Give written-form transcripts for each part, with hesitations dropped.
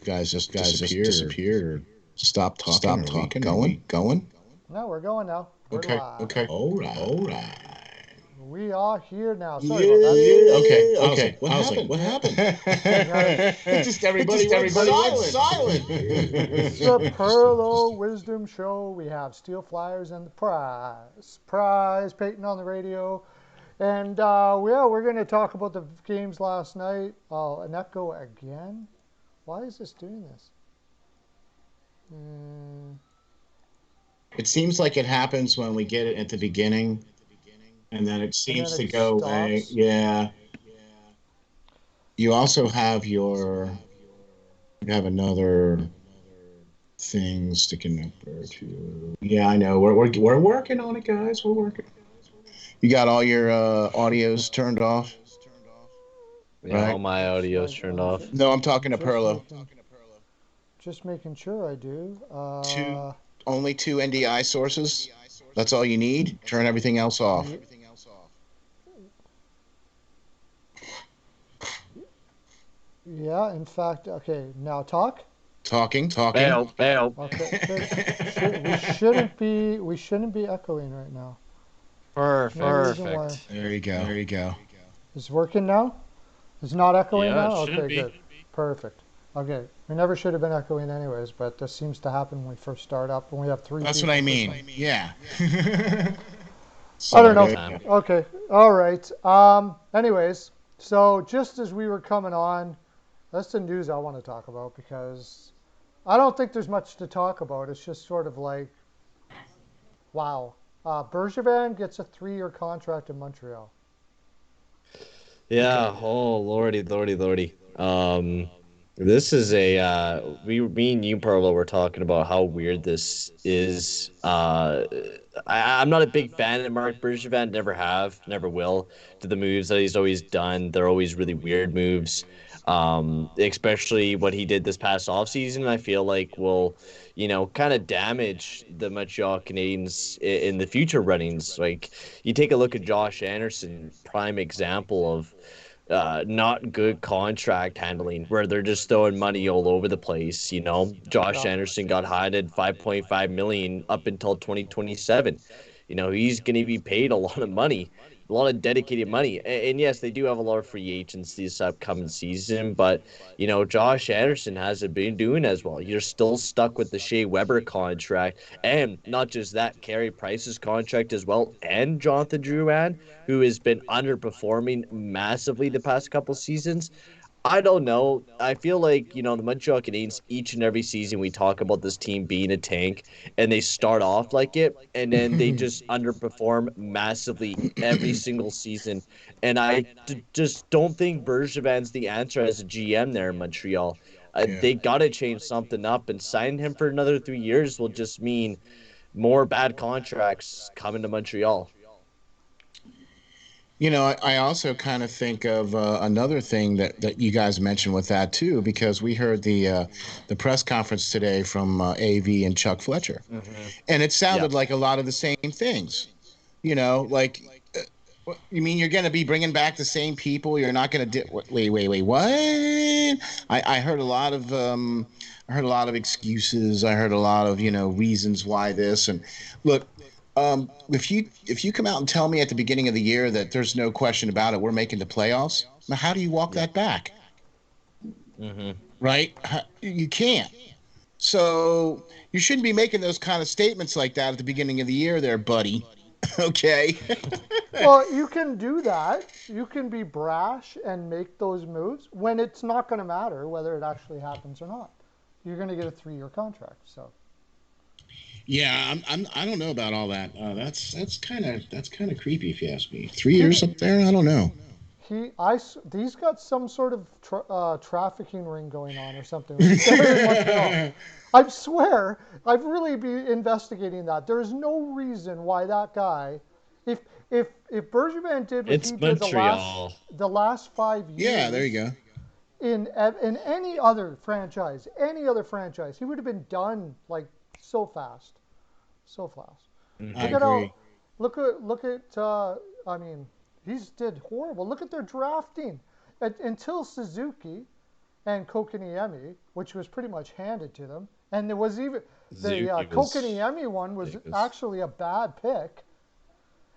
guys just disappeared or stop talking. Going? No, we're going now. We're live. Okay. All right. We are here now. Sorry about that. Okay. What happened? Just everybody went silent. It's the Perlo Wisdom Show. We have Steel Flyers and the Prize. Peyton on the radio. And we're going to talk about the games last night. Oh, an echo again? Why is this doing this? It seems like it happens when we get it at the beginning, and then it seems to go away. Yeah. You also have another thing sticking up there too. Yeah, I know. We're working on it, guys. We're working. You got all your audios turned off? Yeah, right? All my audio's turned off. No, I'm talking to Perlo. Just making sure I do. Only two NDI sources. That's all you need. Turn everything else off. Yeah, in fact, okay. Now talk. Talking. Bail. Okay. We shouldn't be echoing right now. Perfect. There you go. Is it working now? It's not echoing now? Okay, be. Good. Perfect. Okay. We never should have been echoing anyways, but this seems to happen when we first start up when we have three. That's what I mean. Yeah. I don't know. Okay. All right. Anyways, so just as we were coming on, that's the news I want to talk about because I don't think there's much to talk about. It's just sort of like, wow. Bergevin gets a 3-year contract in Montreal. Yeah. Okay. Oh, lordy. This is me and you, Perlo, were talking about how weird this is. I'm not a big fan of Marc Bergevin. Never will. To the moves that he's always done, they're always really weird moves. Especially what he did this past offseason, I feel like will, kind of damage the Montreal Canadiens in the future runnings. Like, you take a look at Josh Anderson, prime example of not good contract handling, where they're just throwing money all over the place. Josh Anderson got hired $5.5 million up until 2027. He's going to be paid a lot of money, a lot of dedicated money. And yes, they do have a lot of free agents this upcoming season, but Josh Anderson hasn't been doing as well. You're still stuck with the Shea Weber contract, and not just that, Carey Price's contract as well, and Jonathan Drouin, who has been underperforming massively the past couple seasons. I don't know. I feel like, the Montreal Canadiens, each and every season we talk about this team being a tank, and they start off like it, and then they just underperform massively every single season. And I just don't think Bergevin's the answer as a GM there in Montreal. They got to change something up, and signing him for another 3 years will just mean more bad contracts coming to Montreal. I also kind of think of another thing that you guys mentioned with that too, because we heard the press conference today from AV and Chuck Fletcher, and it sounded like a lot of the same things. Like, you mean you're going to be bringing back the same people? You're not going to wait, what? I heard a lot of excuses. I heard a lot of reasons why this. And look. If you come out and tell me at the beginning of the year that there's no question about it, we're making the playoffs, now how do you walk that back? Right? You can't. So you shouldn't be making those kind of statements like that at the beginning of the year there, buddy. Okay? Well, you can do that. You can be brash and make those moves when it's not going to matter whether it actually happens or not. You're going to get a 3-year contract, so. Yeah, I don't know about all that. That's kind of creepy if you ask me. 3 years up there, I don't know. He's got some sort of trafficking ring going on or something. I swear, I've really been investigating that. There's no reason why that guy, if Bergevin did what he did the last 5 years. Yeah, there you go. In any other franchise, he would have been done like so fast. I agree. Look at. I mean, he's did horrible. Look at their drafting. Until Suzuki, and Kokaniemi, which was pretty much handed to them. And there was even the Suzuki Kokaniemi one was actually a bad pick.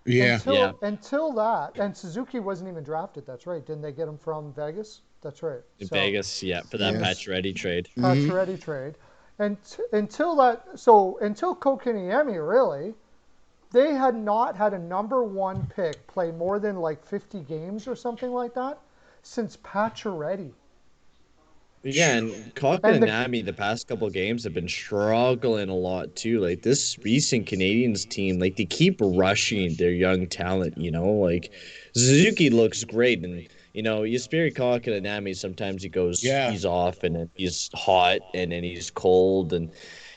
Yeah. Until that, and Suzuki wasn't even drafted. That's right. Didn't they get him from Vegas? That's right. In Vegas, yeah, for that Pacioretty trade. Pacioretty trade. And until Kokaniemi, really, they had not had a number one pick play more than like 50 games or something like that since Pacioretty. Yeah, and Kotkaniemi the past couple games have been struggling a lot too. Like this recent Canadians team, like they keep rushing their young talent, like Suzuki looks great, and Jesperi Kotkaniemi sometimes he's off and then he's hot and then he's cold, and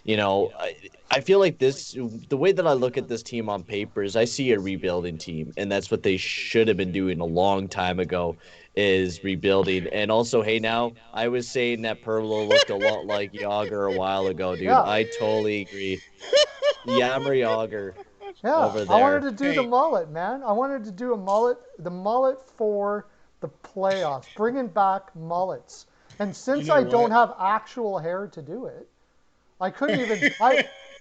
I feel like the way that I look at this team on paper is I see a rebuilding team, and that's what they should have been doing a long time ago, is rebuilding. And also, hey, now I was saying that Perlo looked a lot like Yager a while ago, dude. Yeah. I totally agree. Yammer Yager over there. I wanted to do the mullet, man. I wanted to do the mullet for the playoffs, bringing back mullets. And since I don't have actual hair to do it, I couldn't even.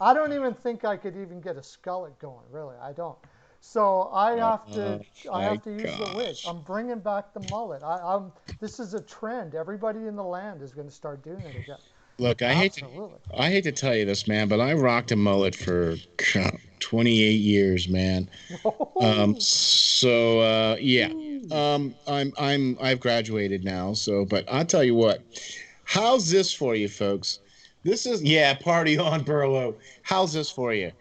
I don't even think I could even get a skullet going. Really, I don't. So I have to use the wig. I'm bringing back the mullet. This is a trend. Everybody in the land is going to start doing it again. Look, I hate to tell you this, man, but I rocked a mullet for 28 years, man. I've graduated now. So, but I'll tell you what. How's this for you, folks? This is party on, Perlo. How's this for you?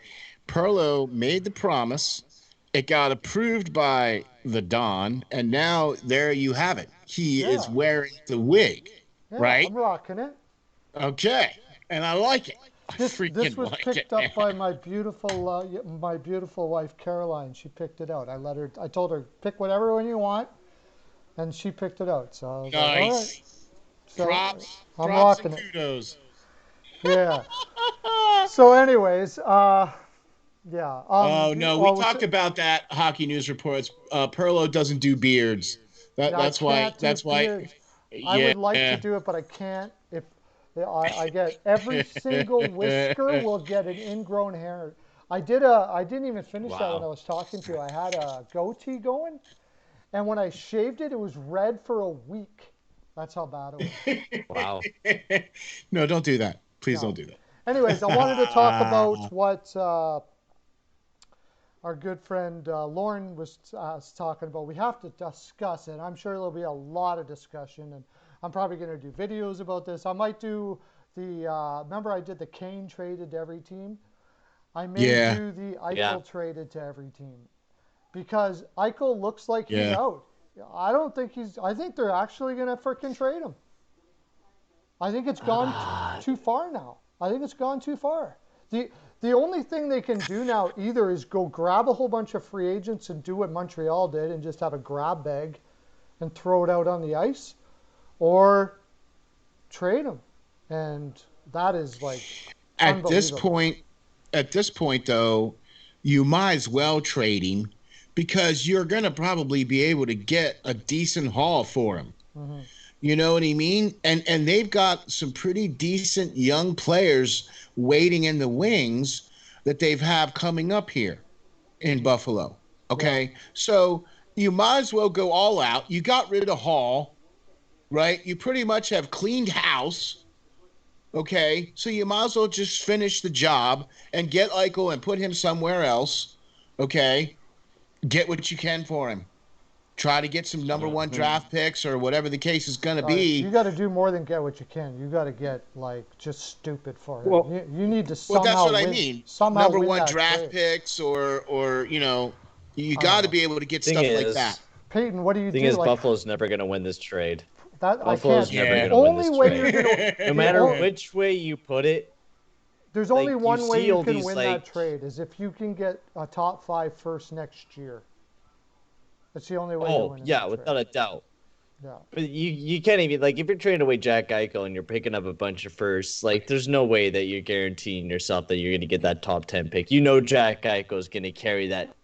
Perlo made the promise. It got approved by the Don, and now there you have it. He is wearing the wig, right? I'm rocking it. Okay, and I like it. This was picked up by my beautiful wife Caroline. She picked it out. I told her pick whatever one you want, and she picked it out. So I was like, all right. So I'm rocking and kudos. Yeah. So, anyways, we talked about that Hockey News Reports. Perlo doesn't do beards. That's why. I would like to do it, but I can't. If I get every single whisker will get an ingrown hair. I didn't even finish that when I was talking to you. I had a goatee going, and when I shaved it, it was red for a week. That's how bad it was. Wow. No, don't do that. Please don't do that. Anyways, I wanted to talk about what our good friend Lauren was talking about. We have to discuss it. I'm sure there'll be a lot of discussion, and I'm probably going to do videos about this. I might do remember I did the Kane traded to every team? I may do the Eichel traded to every team, because Eichel looks like he's out. I think they're actually going to freaking trade him. I think it's gone too far now. I think it's gone too far. The only thing they can do now either is go grab a whole bunch of free agents and do what Montreal did and just have a grab bag and throw it out on the ice, or trade them. And that is like at this point though, you might as well trade him, because you're going to probably be able to get a decent haul for him. Mm-hmm. You know what I mean? And they've got some pretty decent young players waiting in the wings that they've have coming up here in Buffalo. Okay? Yeah. So you might as well go all out. You got rid of Hall, right? You pretty much have cleaned house. Okay? So you might as well just finish the job and get Eichel and put him somewhere else. Okay? Get what you can for him. Try to get some number one draft picks or whatever the case is going to be. You got to do more than get what you can. You got to get just stupid for him. Well, you need to somehow that's what I mean. Number one draft picks or you got to be able to get stuff like that. Peyton, what do you do? The thing is, Buffalo's never going to win this trade. Buffalo's never going to win this trade. No matter which way you put it. There's only one way you can win that trade, is if you can get a top 5 first next year. That's the only way to win. Yeah, without a doubt. Yeah. But you can't even, if you're trading away Jack Eichel and you're picking up a bunch of firsts, there's no way that you're guaranteeing yourself that you're going to get that top 10 pick. Jack Eichel is going to carry that.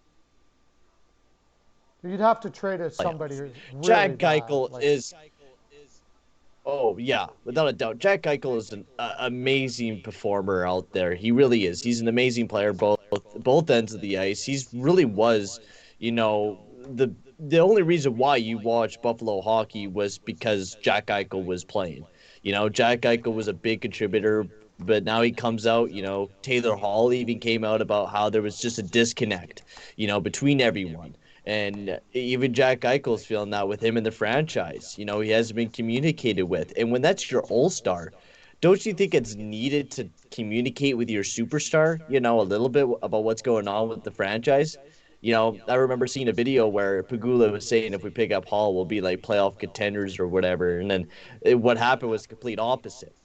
You'd have to trade it somebody who's really Jack Eichel is. Oh yeah, without a doubt. Jack Eichel is an amazing performer out there. He really is. He's an amazing player both ends of the ice. He's really was, you know, the only reason why you watch Buffalo hockey was because Jack Eichel was playing. Jack Eichel was a big contributor, but now he comes out, Taylor Hall even came out about how there was just a disconnect, between everyone. And even Jack Eichel's feeling that with him in the franchise. He hasn't been communicated with. And when that's your all-star, don't you think it's needed to communicate with your superstar, a little bit about what's going on with the franchise? I remember seeing a video where Pagula was saying if we pick up Hall, we'll be like playoff contenders or whatever. And then what happened was the complete opposite.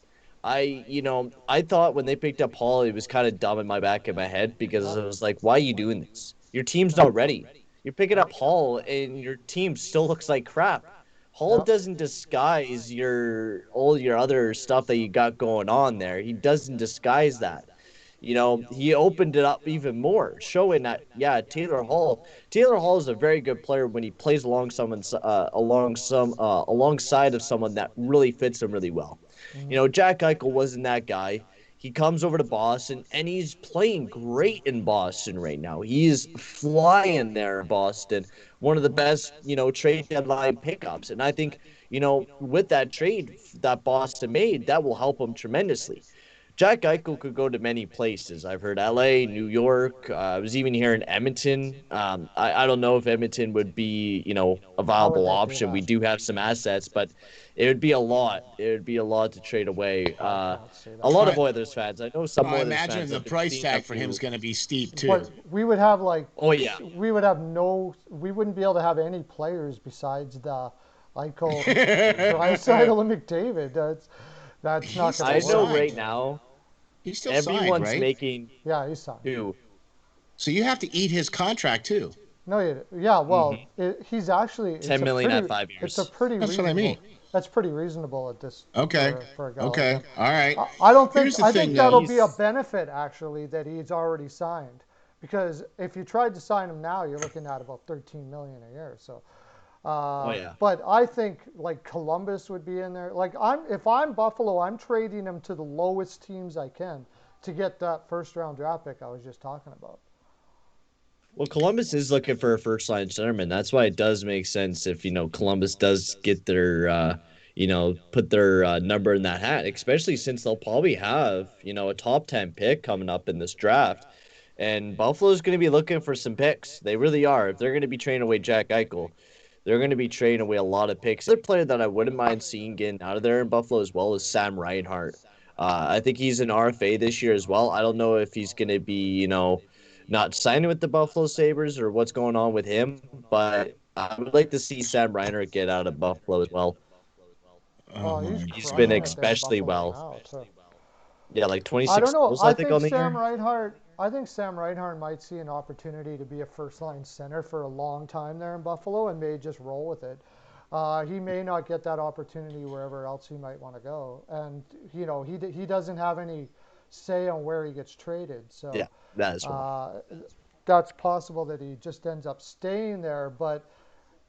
I thought when they picked up Hall, it was kind of dumb in my back of my head because I was like, why are you doing this? Your team's not ready. You're picking up Hall and your team still looks like crap. Hall Yep. doesn't disguise all your other stuff that you got going on there. He doesn't disguise that. He opened it up even more, showing that yeah, Taylor Hall is a very good player when he plays alongside of someone that really fits him really well. Mhm. Jack Eichel wasn't that guy. He comes over to Boston and he's playing great in Boston right now. He's flying there in Boston. One of the best, trade deadline pickups. And I think, with that trade that Boston made, that will help him tremendously. Jack Eichel could go to many places. I've heard LA, New York. I was even here in Edmonton. I don't know if Edmonton would be, a How would viable they do option. We that? do have some assets, but it would be a lot. It would be a lot to trade away. I can't see A that. lot of I Oilers fans. I know some I Oilers imagine fans the have been price seeing tag that for him is move. going to be steep too. But we would have like Oh yeah, we would have no we wouldn't be able to have any players besides the Eichel, Draisaitl, and McDavid. That's not He's going to still I know work. right signed. now He's still signed, everyone's right? making Yeah, he's signed. two. So you have to eat his contract too. No, yeah, well, Mm-hmm. he's actually 10 million at 5 years. That's what I mean. That's pretty reasonable at this Okay. for a guy like Okay. him. All right. I don't think Here's the I think thing, that'll though. be a He's benefit actually that he's already signed, because if you tried to sign him now, you're looking at about 13 million a year. So, Oh yeah. but I think like Columbus would be in there. Like if I'm Buffalo, I'm trading him to the lowest teams I can to get that first round draft pick I was just talking about. Well, Columbus is looking for a first line centerman. That's why it does make sense if, Columbus does get their, put their number in that hat, especially since they'll probably have, a top 10 pick coming up in this draft. And Buffalo's going to be looking for some picks. They really are. If they're going to be trading away Jack Eichel, they're going to be trading away a lot of picks. Another player that I wouldn't mind seeing getting out of there in Buffalo as well is Sam Reinhart. I think he's an RFA this year as well. I don't know if he's going to be, not signing with the Buffalo Sabres or what's going on with him, but I would like to see Sam Reinhart get out of Buffalo as well. Oh Oh, he's my He's been crushing it God. there in especially Buffalo well. now too. Yeah, like I don't 26 know. goals, I think, on the year. I think Sam Reinhart might see an opportunity to be a first line center for a long time there in Buffalo and may just roll with it. He may not get that opportunity wherever else he might want to go, and he doesn't have any say on where he gets traded. Yeah, So that is wrong. uh, that's possible that he just ends up staying there. But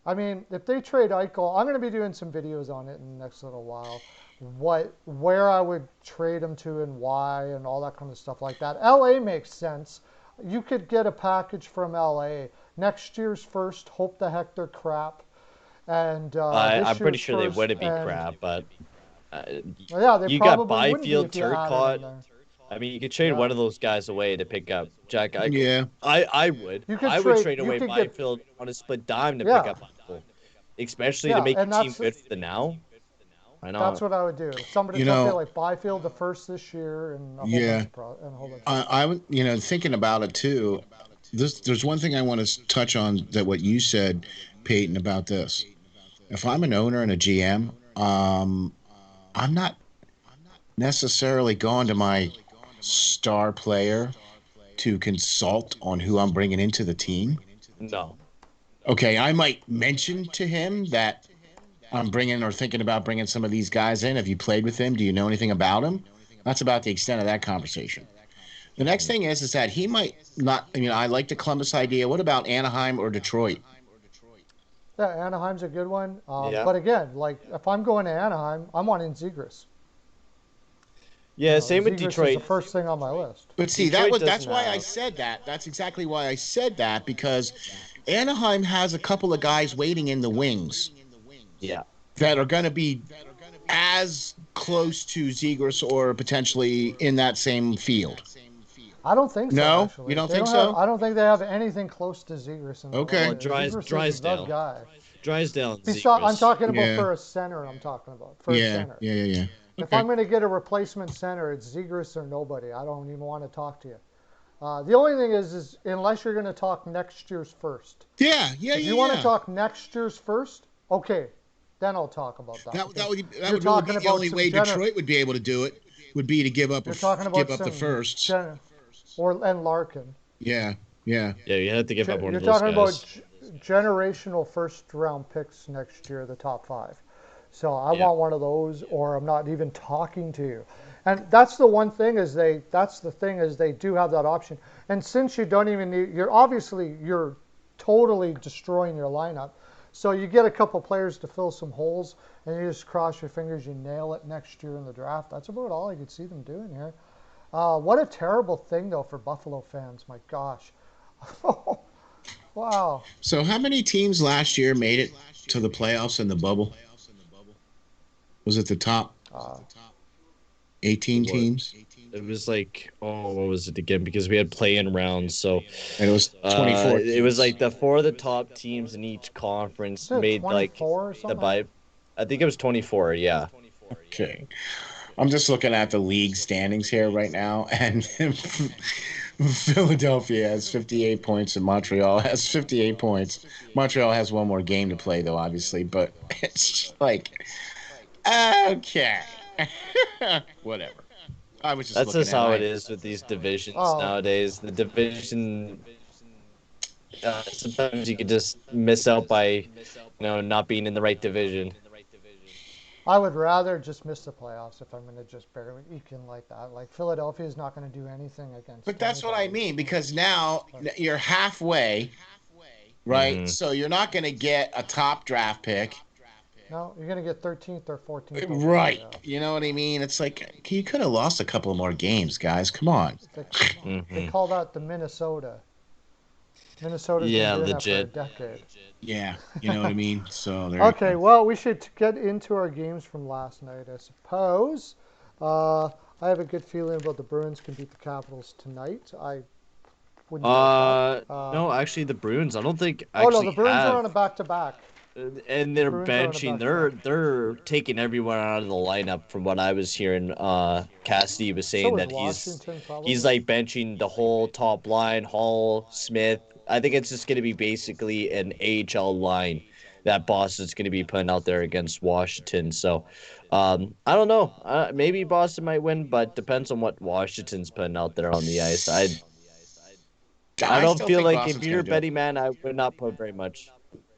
I mean, if they trade Eichel, I'm going to be doing some videos on it in the next little while. Where I would trade him to and why and all that kind of stuff like that. LA makes sense. You could get a package from LA. Next year's first, hope the heck they're crap. And I'm this pretty year's sure they first, wouldn't be and crap, but uh, well, yeah, they you got probably wouldn't be Byfield, if you added him Turcotte. there. I mean, you could trade Yeah, one of those guys away to pick up Jack Eichel. Yeah. I would. you could I would trade. trade You away could get. Byfield on a split dime to pick Yeah, up Eichel, especially to yeah, make your and team good for the now. Why that's not? what I would do. Somebody, You something know, like Byfield the first this year, and a whole bunch yeah. of and a whole bunch of stuff. I would, thinking about it too. There's one thing I want to touch on that what you said, Peyton, about this. If I'm an owner and a GM, I'm not necessarily going to my star player to consult on who I'm bringing into the team. No. Okay, I might mention to him that I'm bringing or thinking about bringing some of these guys in. Have you played with him? Do you know anything about him? That's about the extent of that conversation. The next thing is that he might not. I like the Columbus idea. What about Anaheim or Detroit? Yeah, Anaheim's a good one. Yeah. But again, like if I'm going to Anaheim, I'm wanting Zegras. Yeah, same with Zegras is the Detroit. first thing on my list. But see, Detroit that's doesn't why I have. said that. That's exactly why I said that, because Anaheim has a couple of guys waiting in the wings Yeah. that are going to be as close to Zegras or potentially in that same field. I don't think so, No, you actually. don't They think don't have. so? I don't think they have anything close to Zegras in that Okay. Well, area. Zegras is the Drysdale. guy. Drysdale and I'm Zegras. talking about Yeah. for a center. I'm talking about for a Yeah. center. Yeah. Yeah. Yeah. If Okay. I'm going to get a replacement center, it's Zegras or nobody. I don't even want to talk to you. The only thing is unless you're going to talk next year's first. Yeah. Yeah. If Yeah. you want to Yeah. talk next year's first, okay, then I'll talk about that. That would You're really talking be the about only some way Detroit would be able to do it. Would be to give up You're talking give about up the some firsts. and Larkin. Yeah. Yeah. Yeah, you had to give up one You're of those talking guys. about generational first round picks next year, the top 5. So I Yeah. want one of those, or I'm not even talking to you. And that's the one thing is they do have that option. And since you don't even need, you're totally destroying your lineup. So you get a couple players to fill some holes, and you just cross your fingers, you nail it next year in the draft. That's about all I could see them doing here. What a terrible thing though for Buffalo fans. My gosh. Wow. So how many teams last year made it to the playoffs in the bubble? Was it the top Uh, 18 What? teams? It was like, oh, what was it again? Because we had play-in rounds, so And it was 24 it was teams. like the 4 of the top teams in each conference is it made like 24 or the something? bye. I think it was 24. Yeah. Okay. I'm just looking at the league standings here right now, and Philadelphia has 58 points and Montreal has 58 points. Montreal has one more game to play, though, obviously, but it's like, okay. Whatever. I was just That's looking just at how my. it is with these divisions Oh. nowadays. The division, sometimes you could just miss out by, not being in the right division. I would rather just miss the playoffs if I'm going to just barely eke in like that. Like Philadelphia is not going to do anything against. But that's what I anybody. mean, because now you're halfway, right? Mhm. So you're not going to get a top draft pick. No, you're going to get 13th or 14th. Right. Yeah. You know what I mean? It's like you could have lost a couple more games, guys. Come on. They call that the Minnesota. Minnesota's Yeah, been doing legit. that for a decade. Yeah. You know what I mean? So there Okay, you go. well, we should get into our games from last night, I suppose. I have a good feeling about the Bruins can beat the Capitals tonight. I wouldn't doubt that. No, actually, the Bruins. I don't think Oh no, actually the Bruins have. are on a back-to-back. And they're Bruins are on a benching. back-to-back. They're taking everyone out of the lineup. From what I was hearing, Cassidy was saying So is that Washington he's probably. like benching the whole top line, Hall, Smith. I think it's just going to be basically an AHL line that Boston's going to be putting out there against Washington. So, I don't know. Maybe Boston might win, but depends on what Washington's putting out there on the ice. I don't still feel think like if Boston's you're going a to do it. betting man, I would not put very much.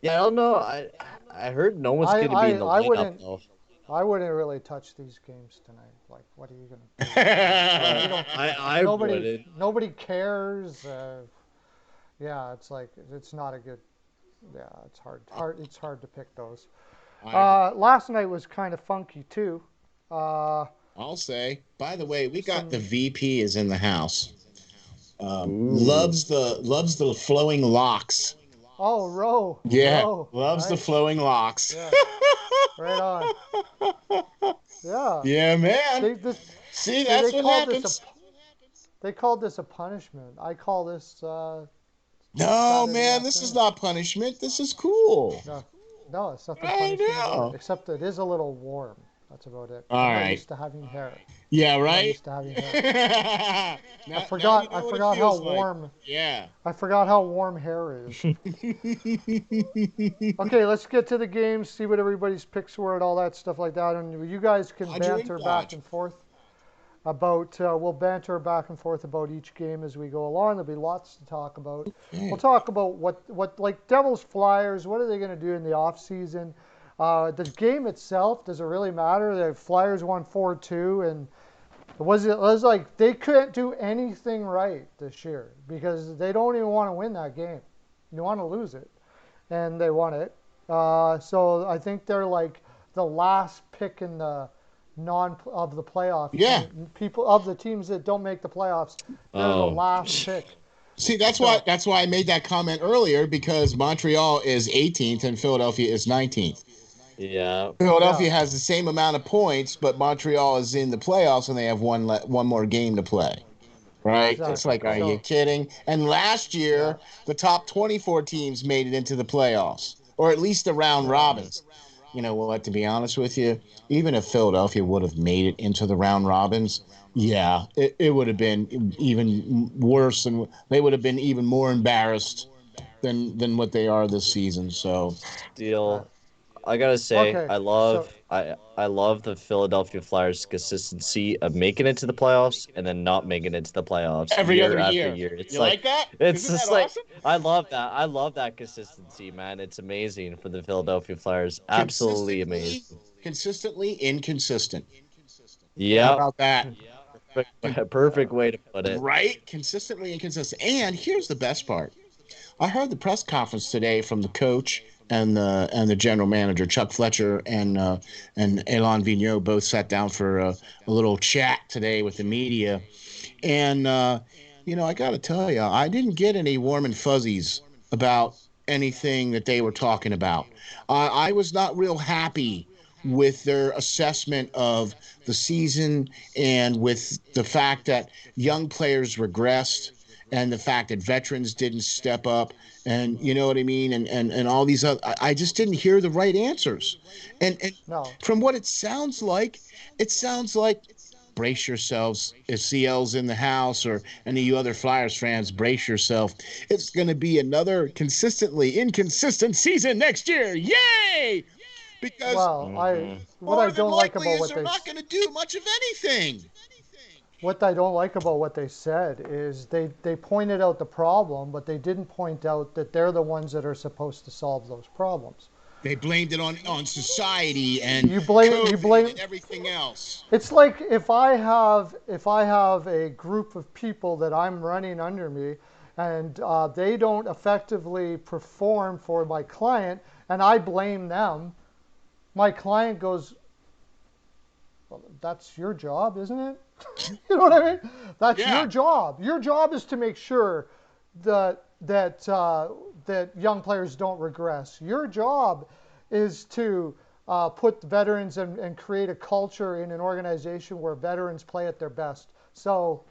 Yeah, I don't know. I heard no one's I, going to be in the I, I lineup wouldn't. though. I wouldn't really touch these games tonight. Like, what are you gonna do? I wouldn't. Nobody cares. Yeah, it's like it's not a good. Yeah, it's hard. It's hard to pick those. Last night was kind of funky too. I'll say. By the way, we got Some- the VP is in the house. Ooh. Loves the flowing locks. Oh, Roe. Yeah, Roe. loves the Nice. flowing locks. Yeah. Right on. Yeah. Yeah, man. They See, that's what happens. They called this a punishment. I call this. No, Saturday man, this is afternoon. not punishment. This is cool. No, it's nothing I punishment about know. it, except it is a little warm. That's about it. All I'm not right. used to having hair. Yeah, I'm not right. used to having hair. Now- I forgot. now you know I what it forgot how feels like. warm. Yeah. I forgot how warm hair is. Okay, let's get to the games. See what everybody's picks were and all that stuff like that. And you guys can Dodger and banter back Dodge. and forth about. We'll banter back and forth about each game as we go along. There'll be lots to talk about. We'll talk about what like Devils Flyers. What are they going to do in the off season? The game itself, does it really matter? The Flyers won 4-2, and it was like they couldn't do anything right this year because they don't even want to win that game. You want to lose it, and they won it. So I think they're like the last pick in the non of the playoff Yeah. people of the teams that don't make the playoffs. They're the Oh, last pick. See, that's So why I made that comment earlier, because Montreal is 18th and Philadelphia is 19th. yeah. Philadelphia yeah, has the same amount of points, but Montreal is in the playoffs and they have one more game to play. Right? It's exactly. like, are you So kidding? And last yeah, year, the top 24 teams made it into the playoffs, or at least the round yeah. robins. You know what? To be honest with you, even if Philadelphia would have made it into the round robins, yeah, it would have been even worse, and they would have been even more embarrassed than what they are this season. So, Right. Deal. I gotta say, Okay. So I love the Philadelphia Flyers' consistency of making it to the playoffs and then not making it to the playoffs every year other after year. year. You like that? It's Isn't that just like awesome? I love that. I love that consistency, man. It's amazing for the Philadelphia Flyers. Absolutely Consistently, amazing. consistently inconsistent. How Yep. about that? yeah, Perfect way to put it. Right? Consistently inconsistent. And here's the best part. I heard the press conference today from the coach and the general manager, Chuck Fletcher and Elon Vigneault, both sat down for a little chat today with the media. And I got to tell you, I didn't get any warm and fuzzies about anything that they were talking about. I was not real happy with their assessment of the season and with the fact that young players regressed and the fact that veterans didn't step up, and you know what I mean, and all these other, I just didn't hear the right answers. And no. from what it sounds like, brace yourselves. If CL's in the house, or any of you other Flyers fans, brace yourself. It's going to be another consistently inconsistent season next year. Yay! Because Well, I Hmm. what I more than don't like likely about is what they're not going to do much of anything. said is they pointed out the problem, but they didn't point out that they're the ones that are supposed to solve those problems. They blamed it on society and You COVID blame. and everything else. It's like if I have a group of people that I'm running under me, and they don't effectively perform for my client, and I blame them. My client goes, well, that's your job, isn't it? You know what I mean? That's Yeah. your job. Your job is to make sure that young players don't regress. Your job is to put veterans and create a culture in an organization where veterans play at their best. So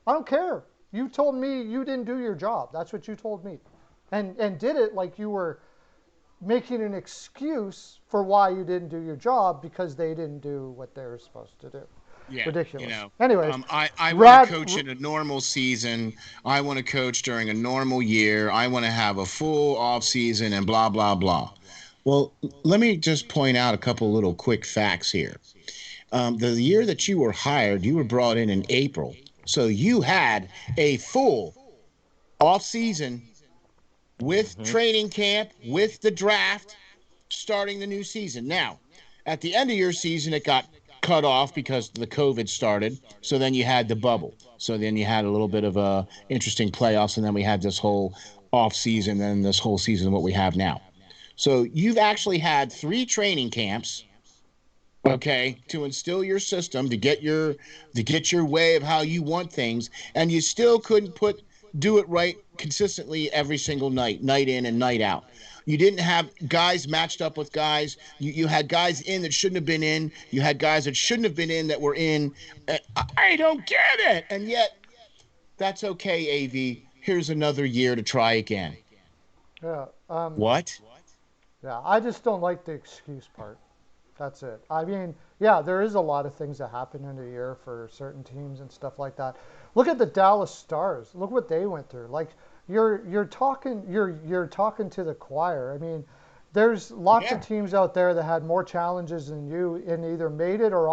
I don't care. You told me you didn't do your job. That's what you told me, and did it like you were making an excuse for why you didn't do your job because they didn't do what they were supposed to do. Yeah, Ridiculous. Anyways, I want to Rad, coach in a normal season. I want to coach during a normal year. I want to have a full off season and blah blah blah. Well, let me just point out a couple little quick facts here. The year that you were hired, you were brought in April, so you had a full off season with Hmm. training camp, with the draft, starting the new season. Now, at the end of your season, it got cut off because the COVID started. So then you had the bubble. So then you had a little bit of a interesting playoffs, and then we had this whole off season, and this whole season what we have now. So you've actually had 3 training camps, okay, to instill your system, to get your way of how you want things, and you still couldn't do it right consistently every single night in and night out. You didn't have guys matched up with guys. You had guys in that shouldn't have been in. You had guys that shouldn't have been in that were in. I don't get it. And yet, that's okay, AV. Here's another year to try again. yeah, What? yeah. I just don't like the excuse part. That's it. I mean, yeah, there is a lot of things that happen in a year for certain teams and stuff like that. Look at the Dallas Stars. Look what they went through. Like you're talking to the choir. I mean, there's lots of Yeah. teams out there that had more challenges than you and either made it or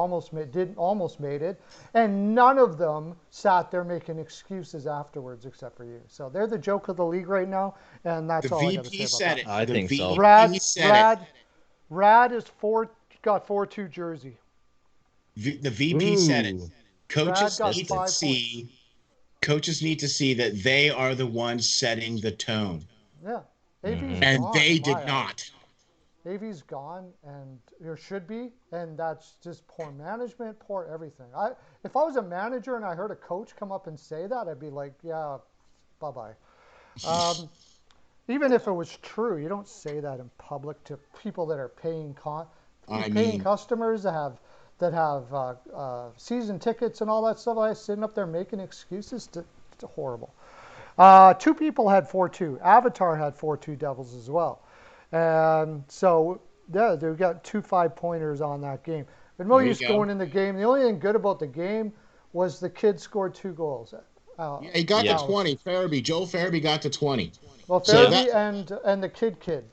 didn't almost made it, and none of them sat there making excuses afterwards except for you. So they're the joke of the league right now, and The that's all I got to say VP about said that. it. I The think so. VP Rad, said it. Rad, Rad is got 4-2 jersey. The VP said it. Ooh. Rad Coaches got need to 5 points. see. Coaches need to see that they are the ones setting the tone, Yeah, AV's Hmm. and gone they in did my eyes. not. AV's gone, and there should be, and that's just poor management, poor everything. If I was a manager and I heard a coach come up and say that, I'd be like, yeah, bye-bye. Even if it was true, you don't say that in public to people that are paying customers that have season tickets and all that stuff. I sitting up there making excuses. It's horrible. Two people had 4-2. Avatar had 4-2 Devils as well. And so, yeah, they got 2 5-pointers on that game. But Moyes going in the game, the only thing good about the game was the kid scored 2 goals. Yeah, he got to 20. Joel Farabee got to 20. Well, Farabee and the kid.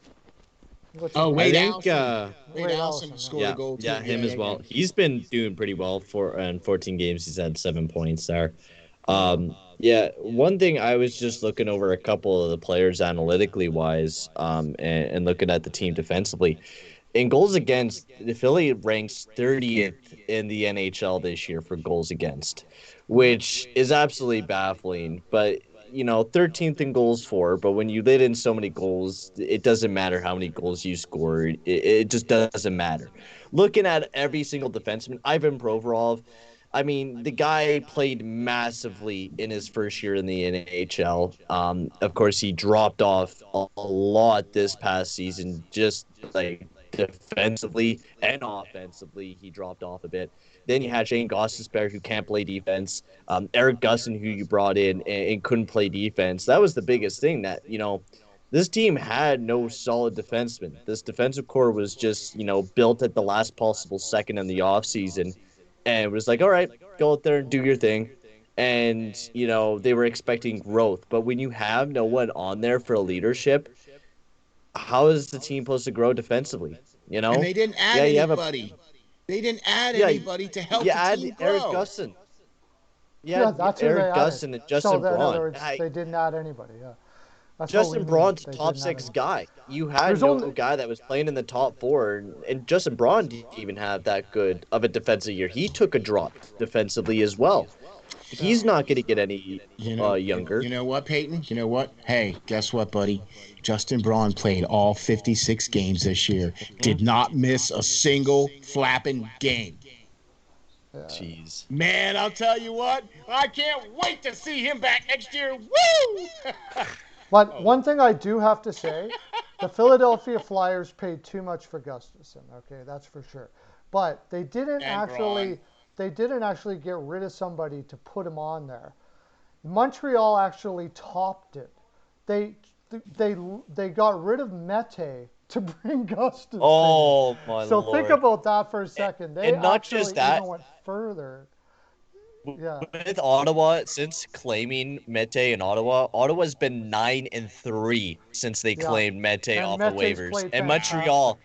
Wade Allison scored a goal too. Yeah, him as well. He's been doing pretty well in 14 games. He's had 7 points there. One thing I was just looking over a couple of the players analytically wise, and looking at the team defensively. In goals against, the Philly ranks 30th in the NHL this year for goals against, which is absolutely baffling. But 13th in goals for, but when you let in so many goals, it doesn't matter how many goals you scored. It just doesn't matter. Looking at every single defenseman, Ivan Provorov, I mean, the guy played massively in his first year in the NHL. Of course, he dropped off a lot this past season, just like defensively and offensively. He dropped off a bit. Then you had Shane Gostisbehere, who can't play defense. Eric Gustin, who you brought in and couldn't play defense. That was the biggest thing that, this team had no solid defensemen. This defensive core was just, built at the last possible second in the offseason. And it was like, all right, go out there and do your thing. And, they were expecting growth. But when you have no one on there for leadership, how is the team supposed to grow defensively? And they didn't add anybody. They didn't add anybody to help the team grow. Eric Gustin. That's Eric Gustin and Justin Braun. In other words, they didn't add anybody, That's Justin Braun's top 6 guy. You had no guy that was playing in the top 4, and Justin Braun didn't even have that good of a defensive year. He took a drop defensively as well. He's not going to get any younger. You know what, Peyton? You know what? Hey, guess what, buddy? Justin Braun played all 56 games this year. Did not miss a single flapping game. Jeez. Man, I'll tell you what. I can't wait to see him back next year. Woo! But one thing I do have to say, the Philadelphia Flyers paid too much for Gustafsson. Okay, that's for sure. But they didn't actually get rid of somebody to put him on there. Montreal actually topped it. They got rid of Mete to bring Gustafsson. Oh my So Lord. Think about that for a second. They and not actually just that, even went further. Yeah. With Ottawa, since claiming Mete in Ottawa, Ottawa's been 9-3 since they claimed Mete off the waivers. And Montreal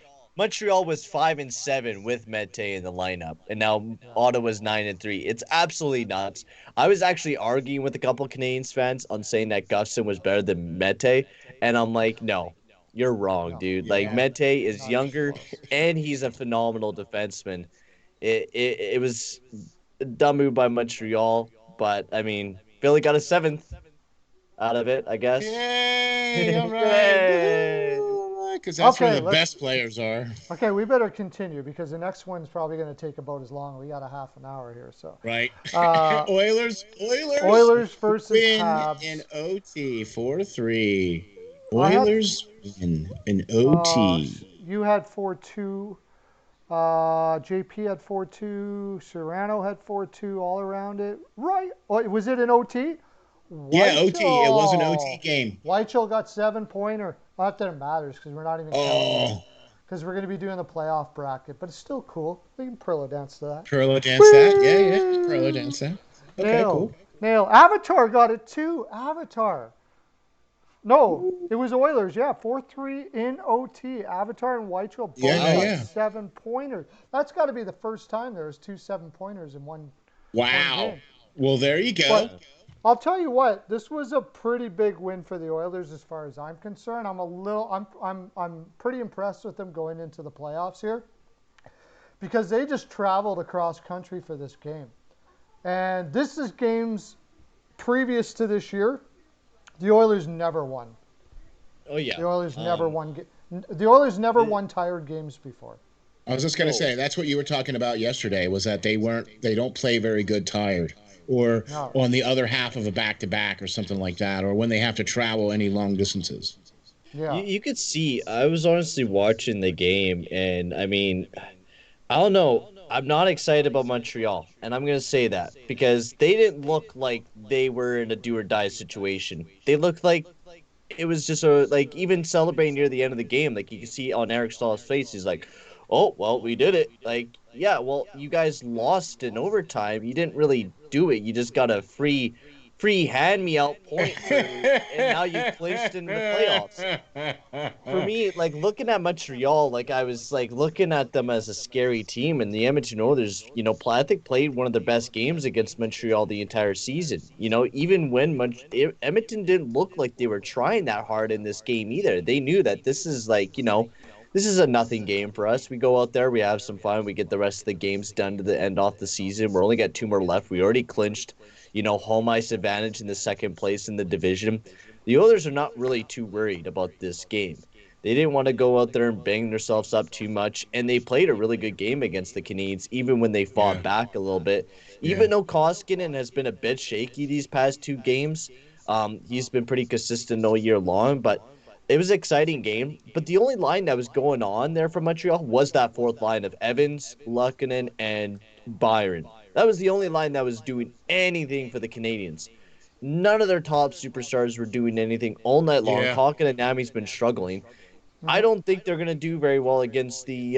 was 5-7 with Mete in the lineup, and now Ottawa's 9-3. It's absolutely nuts. I was actually arguing with a couple of Canadiens fans on saying that Gustin was better than Mete, and I'm like, no, you're wrong, dude. Like, Mete is younger, and he's a phenomenal defenseman. It was a dumb move by Montreal, but I mean, Philly got a 7th out of it, I guess. Yay! All right. Because that's where the best players are. Okay, we better continue because the next one's probably going to take about as long. We got a half an hour here, so. Right. Oilers versus win Habs in OT 4-3. Oilers win in OT. You had 4-2. JP had 4-2. Serrano had 4-2 all around it. Right. Was it an OT? Yeah, OT. It was an OT game. Weichel got 7-pointer. Not that it matters because we're not even counting because we're going to be doing the playoff bracket, but it's still cool. We can Perlo dance to that. Perlo dance that? Yeah. Perlo dance that. Okay, cool. Nail. Avatar got it too. Avatar. No, it was Oilers. Yeah, 4-3 in OT. Avatar and Weichel both got 7-pointers. That's got to be the first time there's 2 7-pointers in one. Wow. Game. Well, there you go. But I'll tell you what, this was a pretty big win for the Oilers as far as I'm concerned. I'm pretty impressed with them going into the playoffs here because they just traveled across country for this game. And this is games previous to this year. The Oilers never won. Oh, yeah. The Oilers never won. The Oilers never won tired games before. I was just going to say that's what you were talking about yesterday. Was that they don't play very good tired, or No. on the other half of a back to back or something like that, or when they have to travel any long distances. Yeah. You could see. I was honestly watching the game, and I mean, I don't know. I'm not excited about Montreal, and I'm gonna say that because they didn't look like they were in a do or die situation. They looked like it was just a like even celebrating near the end of the game, like you can see on Eric Stahl's face, he's like, "Oh well, we did it." Like, yeah, well, you guys lost in overtime. You didn't really do it. You just got a free hand me out point for, and now you clinched in the playoffs. For me, like looking at Montreal, like I was like looking at them as a scary team, and the Edmonton Oilers, I think played one of their best games against Montreal the entire season. Even when Edmonton didn't look like they were trying that hard in this game either. They knew that this is this is a nothing game for us. We go out there, we have some fun, we get the rest of the games done to the end off the season. We're only got two more left. We already clinched, home ice advantage in the second place in the division. The Oilers are not really too worried about this game. They didn't want to go out there and bang themselves up too much, and they played a really good game against the Canadiens, even when they fought back a little bit. Even though Koskinen has been a bit shaky these past two games, he's been pretty consistent all year long, but it was an exciting game. But the only line that was going on there for Montreal was that fourth line of Evans, Luukkonen, and Byron. That was the only line that was doing anything for the Canadiens. None of their top superstars were doing anything all night long. Yeah. Kalkin and Nami's been struggling. I Mhm. don't think they're gonna do very well against the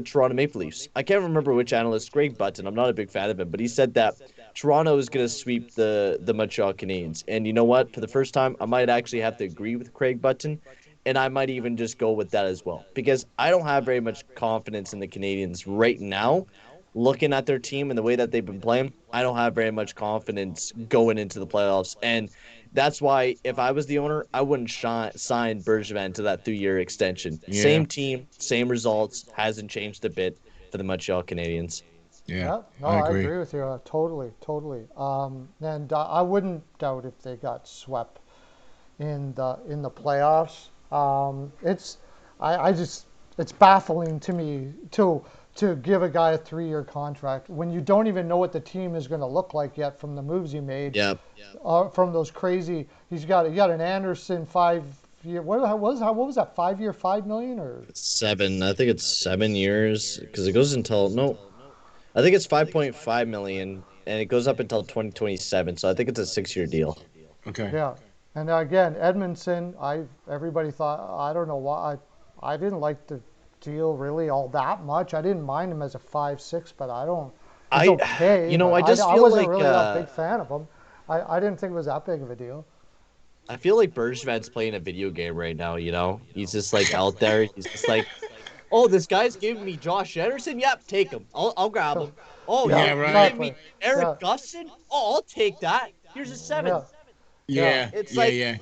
Toronto Maple Leafs. I can't remember which analyst, Greg Button. I'm not a big fan of him, but he said that Toronto is gonna sweep the Montreal Canadiens. And you know what? For the first time, I might actually have to agree with Craig Button, and I might even just go with that as well because I don't have very much confidence in the Canadiens right now. Looking at their team and the way that they've been playing, I don't have very much confidence going into the playoffs. And that's why if I was the owner, I wouldn't sign Bergevin to that 3-year extension. Yeah. Same team, same results, hasn't changed a bit for the Montreal Canadiens. Yeah. Yeah, no, I I agree. agree with you. Totally, totally. And I wouldn't doubt if they got swept in the playoffs. I just it's baffling to me to give a guy a 3-year contract when you don't even know what the team is going to look like yet from the moves you made. Yeah. From those crazy, you got an Anderson 5-year. What was that 5-year, 5 million or? Seven. I think it's 7 years because it goes until no. I think it's 5.5 million and it goes up until 2027. So I think it's a 6-year deal. Okay. Yeah, and again, Edmondson. Everybody thought I don't know why I didn't like the deal really all that much. I didn't mind him as a 5-6, but I don't. He's I, okay, but I just I feel wasn't like really that big fan of him. I didn't think it was that big of a deal. I feel like Bergevin's playing a video game right now. He's just like out there. He's just like, oh, this guy's giving me Josh Anderson. Yep, take him. I'll grab him. Oh, Yeah, Yeah, you right. give exactly. me Eric Yeah, Gustin. Oh, I'll take that. Here's a 7. yeah, yeah, Yeah. It's Yeah. like Yeah.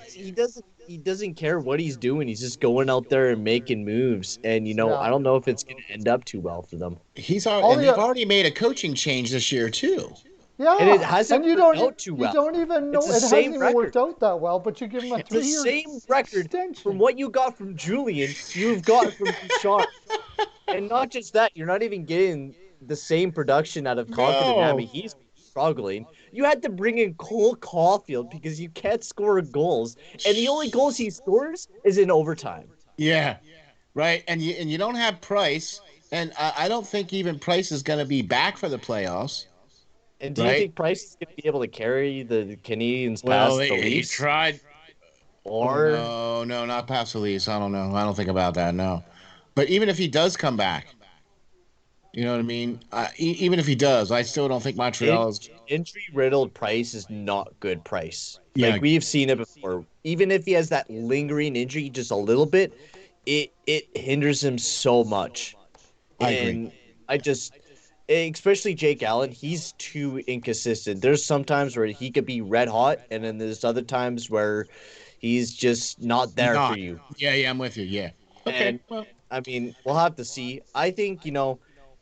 he doesn't care what he's doing. He's just going out there and making moves. And yeah. I don't know if it's gonna end up too well for them. All And they've the already made a coaching change this year too. And it Yeah, hasn't and you worked don't out too you well. don't even It's know the it hasn't same even record. worked out that well, but you give him a The 3-year same record from extension. what you got from Julian, you've got from Bouchard. And not just that, you're not even getting the same production out of Concord and Nami. No. He's struggling. You had to bring in Cole Caulfield because you can't score goals, and the only goals he scores is in overtime. Yeah. Right. And you don't have Price, and I don't think even Price is going to be back for the playoffs. And do you Right. think Price is going to be able to carry the Canadians Well, past the he Leafs? tried. Oh Or no, no, not past the Leafs. I don't know. I don't think about that. No. But even if he does come back, you know what I mean. Even if he does, I still don't think in, Montreal is. injury riddled Price is not good Price. Yeah, Like we've seen it before. Even if he has that lingering injury just a little bit, it hinders him so much. I agree. And I just, especially Jake Allen, he's too inconsistent. There's sometimes where he could be red hot, and then there's other times where he's just not there for Not. you. Yeah, yeah, I'm with you. Yeah. Okay. And Well, I mean, we'll have to see. I think,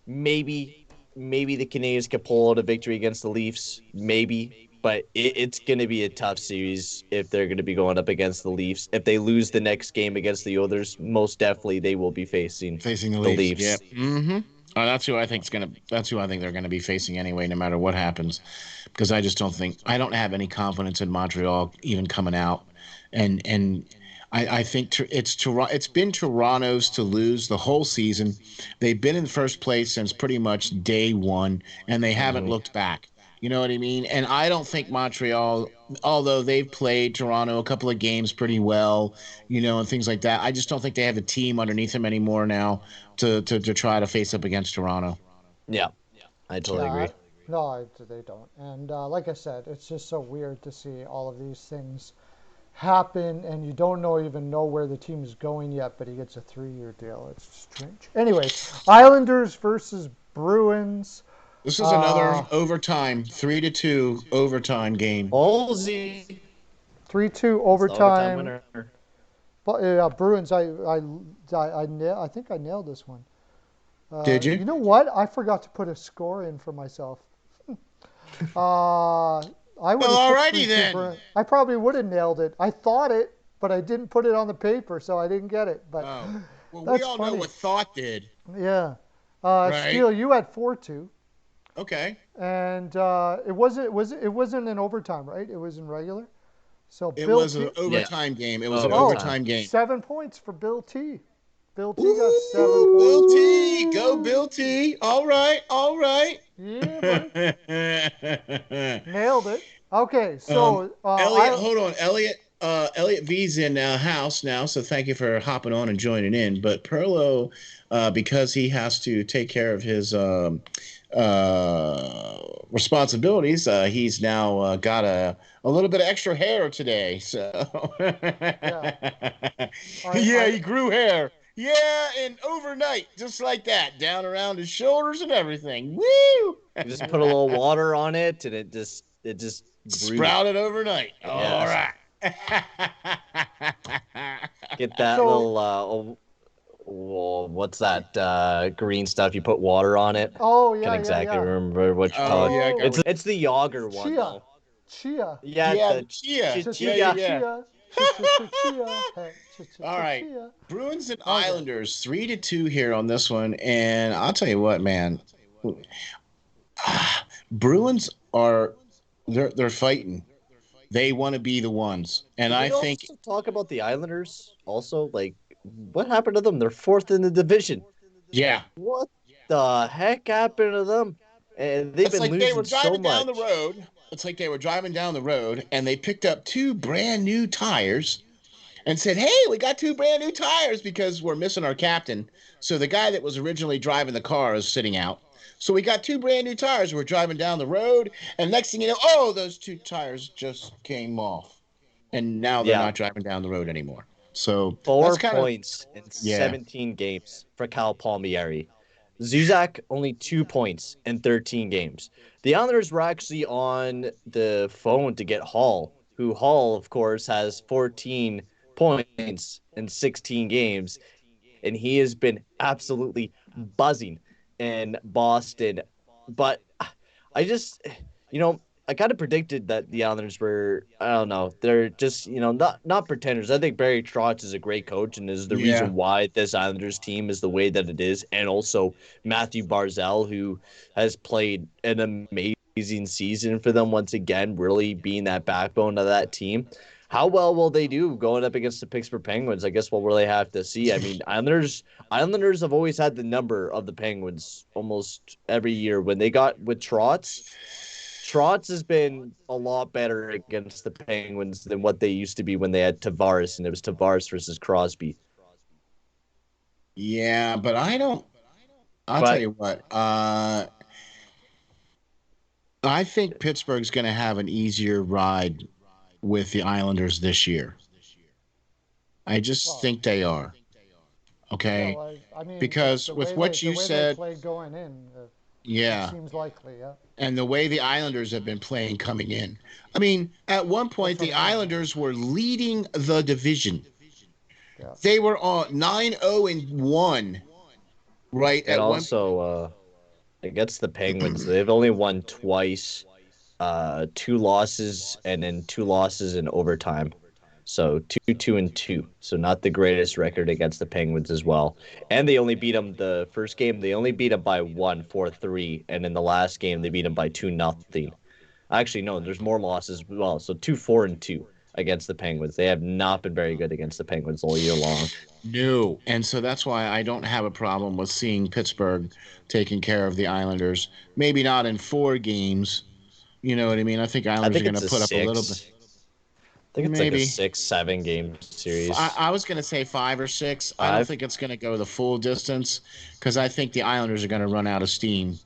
maybe the Canadians could pull out a victory against the Leafs. Maybe. but it's going to be a tough series if they're going to be going up against the Leafs. If they lose the next game against the Oilers, most definitely they will be facing the the Leafs. Leafs. Yep. Mm-hmm. That's who I think's gonna. That's who I think they're gonna be facing anyway, no matter what happens. Because I don't have any confidence in Montreal even coming out, and I think it's been Toronto's to lose the whole season. They've been in first place since pretty much day one, and they haven't looked back. You know what I mean? And I don't think Montreal, although they've played Toronto a couple of games pretty well, and things like that, I just don't think they have a team underneath them anymore now to try to face up against Toronto. Yeah, I totally Yeah, agree. no, they don't. And like I said, it's just so weird to see all of these things happen, and you don't even know where the team is going yet, but he gets a 3-year deal. It's strange. Anyways, Islanders versus Bruins. This is another overtime, 3-2 overtime game. Ballsy. 3-2 It's the overtime overtime. winner. But Bruins, I think I nailed this one. Did you? You know what? I forgot to put a score in for myself. I would have took alrighty 3-2 then. I probably would have nailed it. I thought it, but I didn't put it on the paper, so I didn't get it. But Well, we that's all funny. know what thought did. Yeah. Right. Steele, you had 4-2, Okay. and it wasn't in overtime, right? It was in regular. So It Bill was an T. overtime game. It was an Overtime. overtime game. 7 points for Bill T. Bill T got Ooh, 7 points. Bill T. Go Bill T. All right. All right. Yeah, buddy. Nailed it. Okay, so Elliot, hold on. Elliot V's in house now, so thank you for hopping on and joining in. But Perlo, because he has to take care of his responsibilities, he's now got a little bit of extra hair today. So yeah, he grew hair. Yeah, and overnight, just like that, down around his shoulders and everything. Woo! You just put a little water on it, and it just grew. Sprouted overnight. Yes. All right. Get that little what's that green stuff? You put water on it. Oh yeah, Can't exactly yeah. remember what you Oh, call yeah, I it. got It's the Yager one. Chia. Though. Chia. Yeah, Yeah, the chia. chia. Yeah. Chia. All right. Bruins and Islanders 3-2 here on this one, and I'll tell you what, man. Bruins are they're fighting. They want to be the ones, and I think also talk about the Islanders. Also, like, what happened to them? They're fourth in the division. yeah. What the heck happened to them? And they've been losing so much. Down the road. It's like they were driving down the road, and they picked up 2 brand new tires, and said, "Hey, we got 2 brand new tires because we're missing our captain." So the guy that was originally driving the car is sitting out. So we got 2 brand new tires. We're driving down the road, and next thing you know, those 2 tires just came off, and now they're not driving down the road anymore. So 4 points in 17 games for Cal Palmieri. Zuzak only 2 points in 13 games. The Islanders were actually on the phone to get Hall, who Hall, of course, has 14 points in 16 games, and he has been absolutely buzzing in Boston. But I just, I kind of predicted that the Islanders were, I don't know, they're just, not pretenders. I think Barry Trotz is a great coach and is the reason why this Islanders team is the way that it is. And also Matthew Barzal, who has played an amazing season for them once again, really being that backbone of that team. How well will they do going up against the Pittsburgh Penguins? I guess we'll really have to see. I mean, Islanders have always had the number of the Penguins almost every year. When they got with Trotz has been a lot better against the Penguins than what they used to be when they had Tavares, and it was Tavares versus Crosby. Yeah, but I'll tell you what. I think Pittsburgh's going to have an easier ride with the Islanders this year. I just think they are. Okay? Well, I mean, because with what you said, they played going in, it seems likely, yeah. And the way the Islanders have been playing coming in. I mean, at one point, the Islanders were leading the division. Yeah. They were on 9-0-1, right? And also, against the Penguins, they've only won twice. two losses and then two losses in overtime. So 2-2-2. So not the greatest record against the Penguins as well. And they only beat them the first game. They only beat them by 1-4-3, and in the last game they beat them by 2-0. Actually, no, there's more losses as well. So 2-4-2 against the Penguins. They have not been very good against the Penguins all year long. No. And so that's why I don't have a problem with seeing Pittsburgh taking care of the Islanders. Maybe not in 4 games. You know what I mean? I think I Islanders are think going it's to a put up a little bit. six. I think it's like a Maybe. 6-7 game series. I was going to say 5 or 6. I don't Five. think it's going to go the full distance because I think the Islanders are going to run out of steam.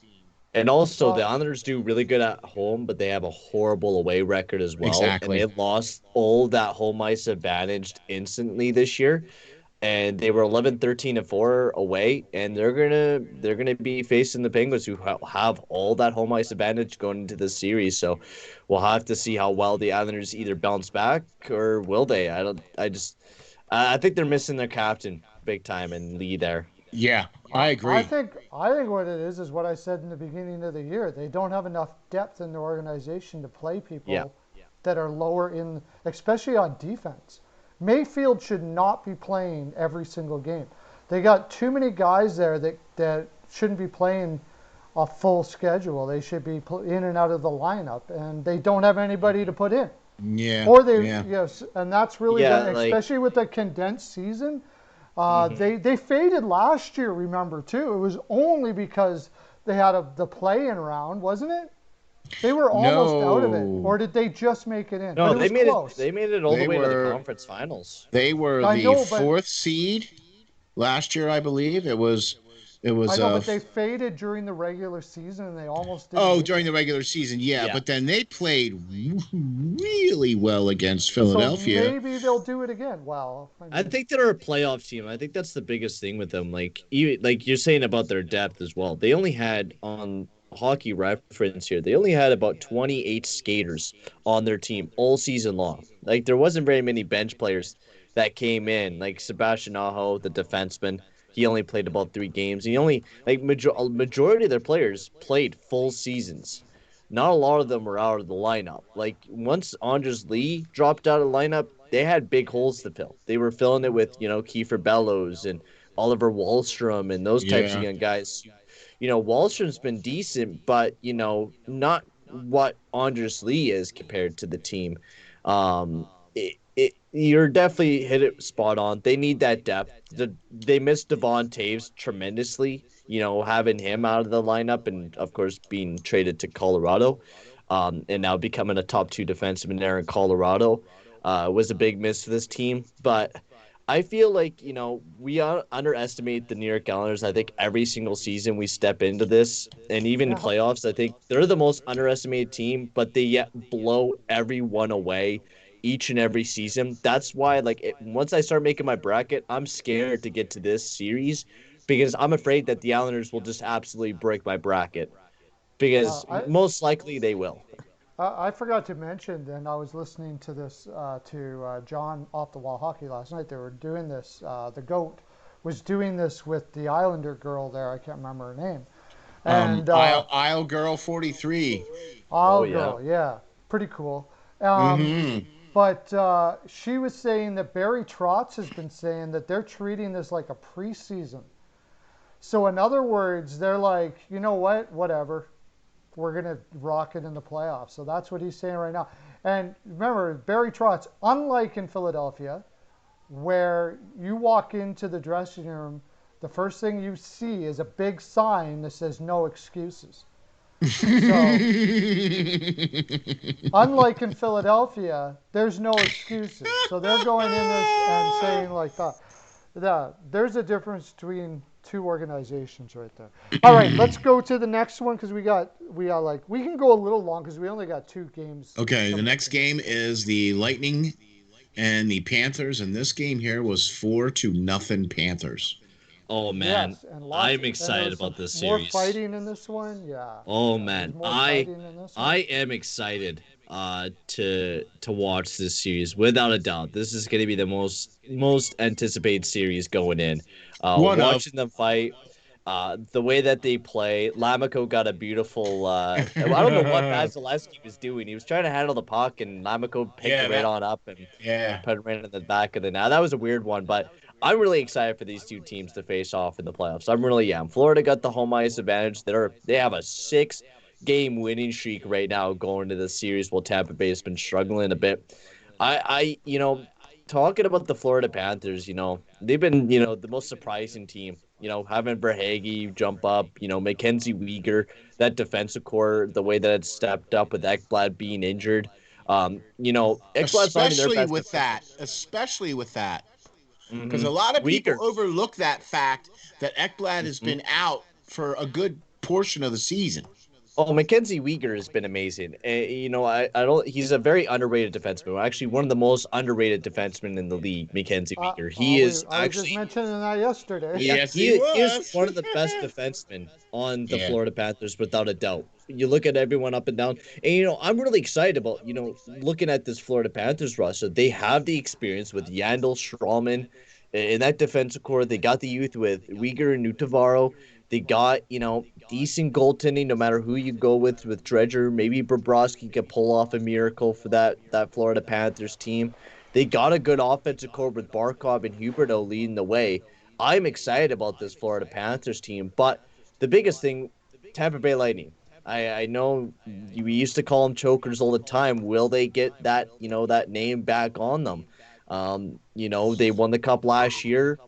And also, the Well, Islanders do really good at home, but they have a horrible away record as well. And they Exactly. lost all that home ice advantage instantly this year. And they were 11-13-4 away, and they're gonna be facing the Penguins, who have all that home ice advantage going into the series. So we'll have to see how well the Islanders either bounce back or will they. I don't. I think they're missing their captain big time and Lee there. Yeah, I I agree. think I think what it is what I said in the beginning of the year. They don't have enough depth in the organization to play Yeah. people that are lower in, especially on defense. Mayfield should not be playing every single game. They got too many guys there that shouldn't be playing a full schedule. They should be in and out of the lineup, and they don't have anybody to put in. Yeah, Or they, yeah. yes, and that's really Yeah, the, like especially with the condensed season. mhm. They faded last year, remember too. It was only because they had the play-in round, wasn't it? They were almost out of it, No, or did they just make it in? But No, it was close. They made it all the they way to the were conference finals. they were I the know, but fourth seed last year, I believe. It I was know, but they faded during the regular season, and they almost didn't oh, make during it. the regular season, yeah, Yeah. but then they played really well against So Philadelphia. maybe they'll do it again. Well, I I mean, think they're a playoff team. I think that's the biggest thing with them. Like like you're saying about their depth as well. They only had on hockey reference here. They only had about 28 skaters on their team all season long. Like there wasn't very many bench players that came in. Like Sebastian Aho, the defenseman, he only played about 3 games. He only like majority of their players played full seasons. Not a lot of them were out of the lineup. Like once Andres Lee dropped out of the lineup, they had big holes to fill. They were filling it with, Kiefer Bellows and Oliver Wahlstrom and those types of Yeah. young guys. Wahlstrom's been decent, but not what Andres Lee is compared to the team. You're definitely hit it spot on. They need that depth. They missed Devon Taves tremendously. Having him out of the lineup and of course being traded to Colorado, and now becoming a top two defenseman there in Colorado, was a big miss for this team. But I feel like, we underestimate the New York Islanders. I think every single season we step into this, and even in yeah, playoffs, I think they're the most underestimated team, but they yet blow everyone away each and every season. That's why, once I start making my bracket, I'm scared to get to this series because I'm afraid that the Islanders will just absolutely break my bracket yeah. because most likely they will. I forgot to mention, and I was listening to this to John off the wall hockey last night. They were doing this. The goat was doing this with the Islander girl there. I can't remember her name. And Isle Girl 43. Oh, Isle yeah. girl, yeah, pretty cool. Um, Mm-hmm. but she was saying that Barry Trotz has been saying that they're treating this like a preseason. So in other words, they're like, you know what, whatever. We're going to rock it in the playoffs. So that's what he's saying right now. And remember, Barry Trotz, unlike in Philadelphia, where you walk into the dressing room, the first thing you see is a big sign that says no excuses. So, unlike in Philadelphia, there's no excuses. So they're going in this and saying like there's a difference between two organizations right there. All right, let's go to the next one because we can go a little long because we only got 2 games. Okay, the next game is the Lightning and the Panthers, and this game here was 4-0 Panthers. Oh man, Yes, and I'm and there excited was some about this more series. fighting in this one. Yeah, Oh yeah, there's man, more I fighting in this I one. am excited to watch this series without a doubt. This is going to be the most anticipated series going in. One of Watching them fight, The way that they play, Lamico got a beautiful. I don't know what Vasilevsky was doing. He was trying to handle the puck, and Lamico picked it Yeah, right on up and yeah. put it right in the back of the net. That was a weird one, but I'm really excited for these two teams to face off in the playoffs. I'm really am. Florida got the home ice advantage. They have a 6-game winning streak right now going into the series, while Tampa Bay has been struggling a bit. Talking about the Florida Panthers, they've been, the most surprising team. Having Verhaeghe jump up, Mackenzie Weegar, that defensive core, the way that it stepped up with Ekblad being injured. Ekblad's not even their Especially best with defenseman. that, especially with that, because Mm-hmm. a lot of people Weegar. overlook that fact that Ekblad has Mm-hmm. been out for a good portion of the season. Oh, Mackenzie Weegar has been amazing. I don't. He's a very underrated defenseman. Actually, one of the most underrated defensemen in the league, Mackenzie Weegar. He is I was just actually, mentioning that yesterday. yeah, Yes, he he is was. one of the best defensemen on the Yeah. Florida Panthers, without a doubt. You look at everyone up and down, and I'm really excited about looking at this Florida Panthers roster. They have the experience with Yandel, Strawman, in that defensive core. They got the youth with Uyghur and Nutavaro. They got, decent goaltending no matter who you go with Dredger. Maybe Bobrovsky could pull off a miracle for that Florida Panthers team. They got a good offensive core with Barkov and Huberto leading the way. I'm excited about this Florida Panthers team, but the biggest thing, Tampa Bay Lightning. I know we used to call them chokers all the time. Will they get that name back on them? They won the cup last year.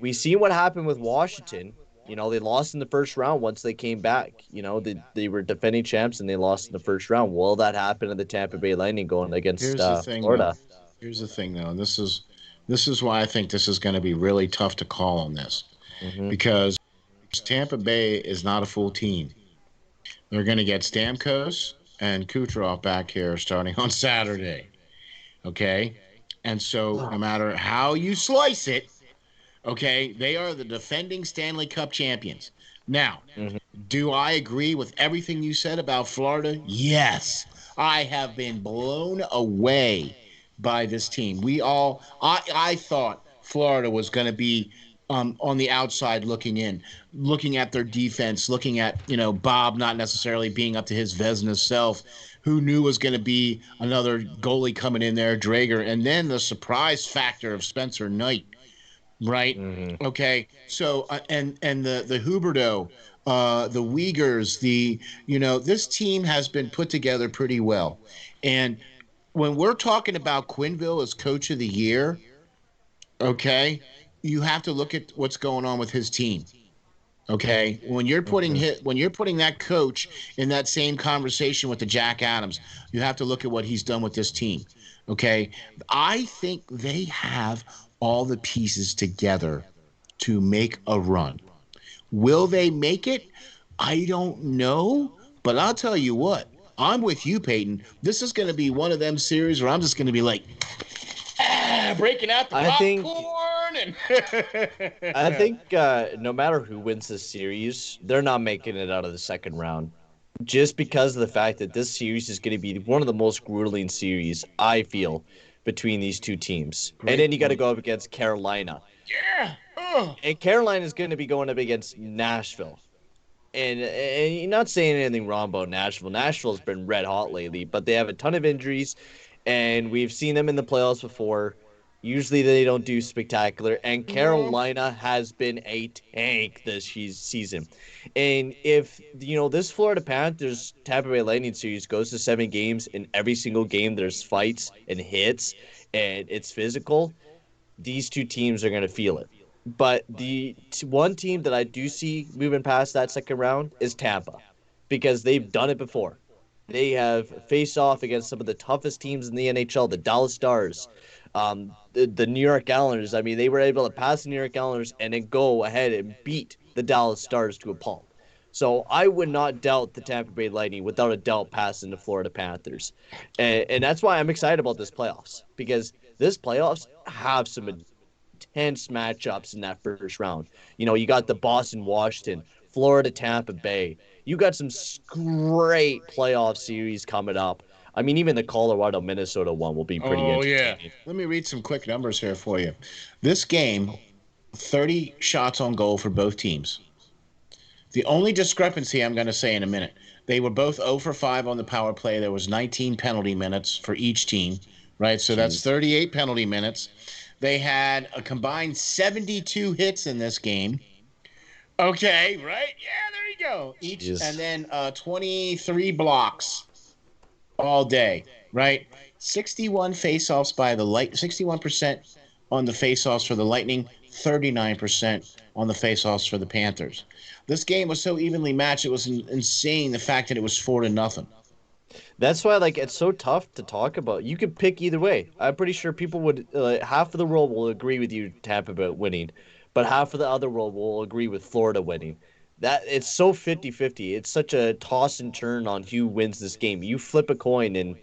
We see what happened with Washington. They lost in the first round once they came back. They were defending champs and they lost in the first round. Will that happen to the Tampa Bay Lightning going against Here's the thing, though. Florida? Here's the thing, though, and this is why I think this is going to be really tough to call on this, Mm-hmm. because Tampa Bay is not a full team. They're going to get Stamkos and Kucherov back here starting on Saturday. Okay, and so no matter how you slice it, okay, they are the defending Stanley Cup champions. Now, Mm-hmm. do I agree with everything you said about Florida? Yes. I have been blown away by this team. I thought Florida was going to be on the outside looking in, looking at their defense, looking at, Bob not necessarily being up to his Vesna self. Who knew was going to be another goalie coming in there, Drager, and then the surprise factor of Spencer Knight, right? Mm-hmm. Okay, so and the Huberto, the Uyghurs, this team has been put together pretty well, and when we're talking about Quinville as coach of the year, okay, you have to look at what's going on with his team. Okay, when you're putting that coach in that same conversation with the Jack Adams, you have to look at what he's done with this team. Okay, I think they have all the pieces together to make a run. Will they make it? I don't know, but I'll tell you what. I'm with you, Peyton. This is going to be one of them series where I'm just going to be like, breaking out the I think popcorn and I think no matter who wins this series, they're not making it out of the second round. Just because of the fact that this series is going to be one of the most grueling series, I feel, between these two teams. And Great then you got to point. go up against Carolina. Yeah. Ugh. And Carolina is going to be going up against Nashville. And you're not saying anything wrong about Nashville. Nashville's been red hot lately, but they have a ton of injuries, and we've seen them in the playoffs before. Usually they don't do spectacular, and No. Carolina has been a tank this season. And if this Florida Panthers Tampa Bay Lightning series goes to 7 games, and every single game there's fights and hits, and it's physical, these two teams are going to feel it. But the one team that I do see moving past that second round is Tampa, because they've done it before. They have faced off against some of the toughest teams in the NHL, the Dallas Stars, the New York Islanders. I mean, they were able to pass the New York Islanders and then go ahead and beat the Dallas Stars to a pulp. So I would not doubt the Tampa Bay Lightning without a doubt passing the Florida Panthers. And that's why I'm excited about this playoffs, because this playoffs have some intense matchups in that first round. You got the Boston, Washington, Florida, Tampa Bay. You got some great playoff series coming up. I mean, even the Colorado, Minnesota one will be pretty Oh yeah. entertaining. Let me read some quick numbers here for you. This game, 30 shots on goal for both teams. The only discrepancy I'm going to say in a minute, they were both 0 for 5 on the power play. There was 19 penalty minutes for each team, right? So that's Jeez. 38 penalty minutes. They had a combined 72 hits in this game. Okay, right? Yeah, there you go. Each, and Jeez. then 23 blocks all day, right? 61 faceoffs by the Light, 61% on the faceoffs for the Lightning, 39% on the faceoffs for the Panthers. This game was so evenly matched; it was insane. The fact that it was 4-0. That's why, like, it's so tough to talk about. You could pick either way. I'm pretty sure people would, half of the world will agree with you, Tampa, about winning, but half of the other world will agree with Florida winning. That it's so 50-50. It's such a toss and turn on who wins this game. You flip a coin, and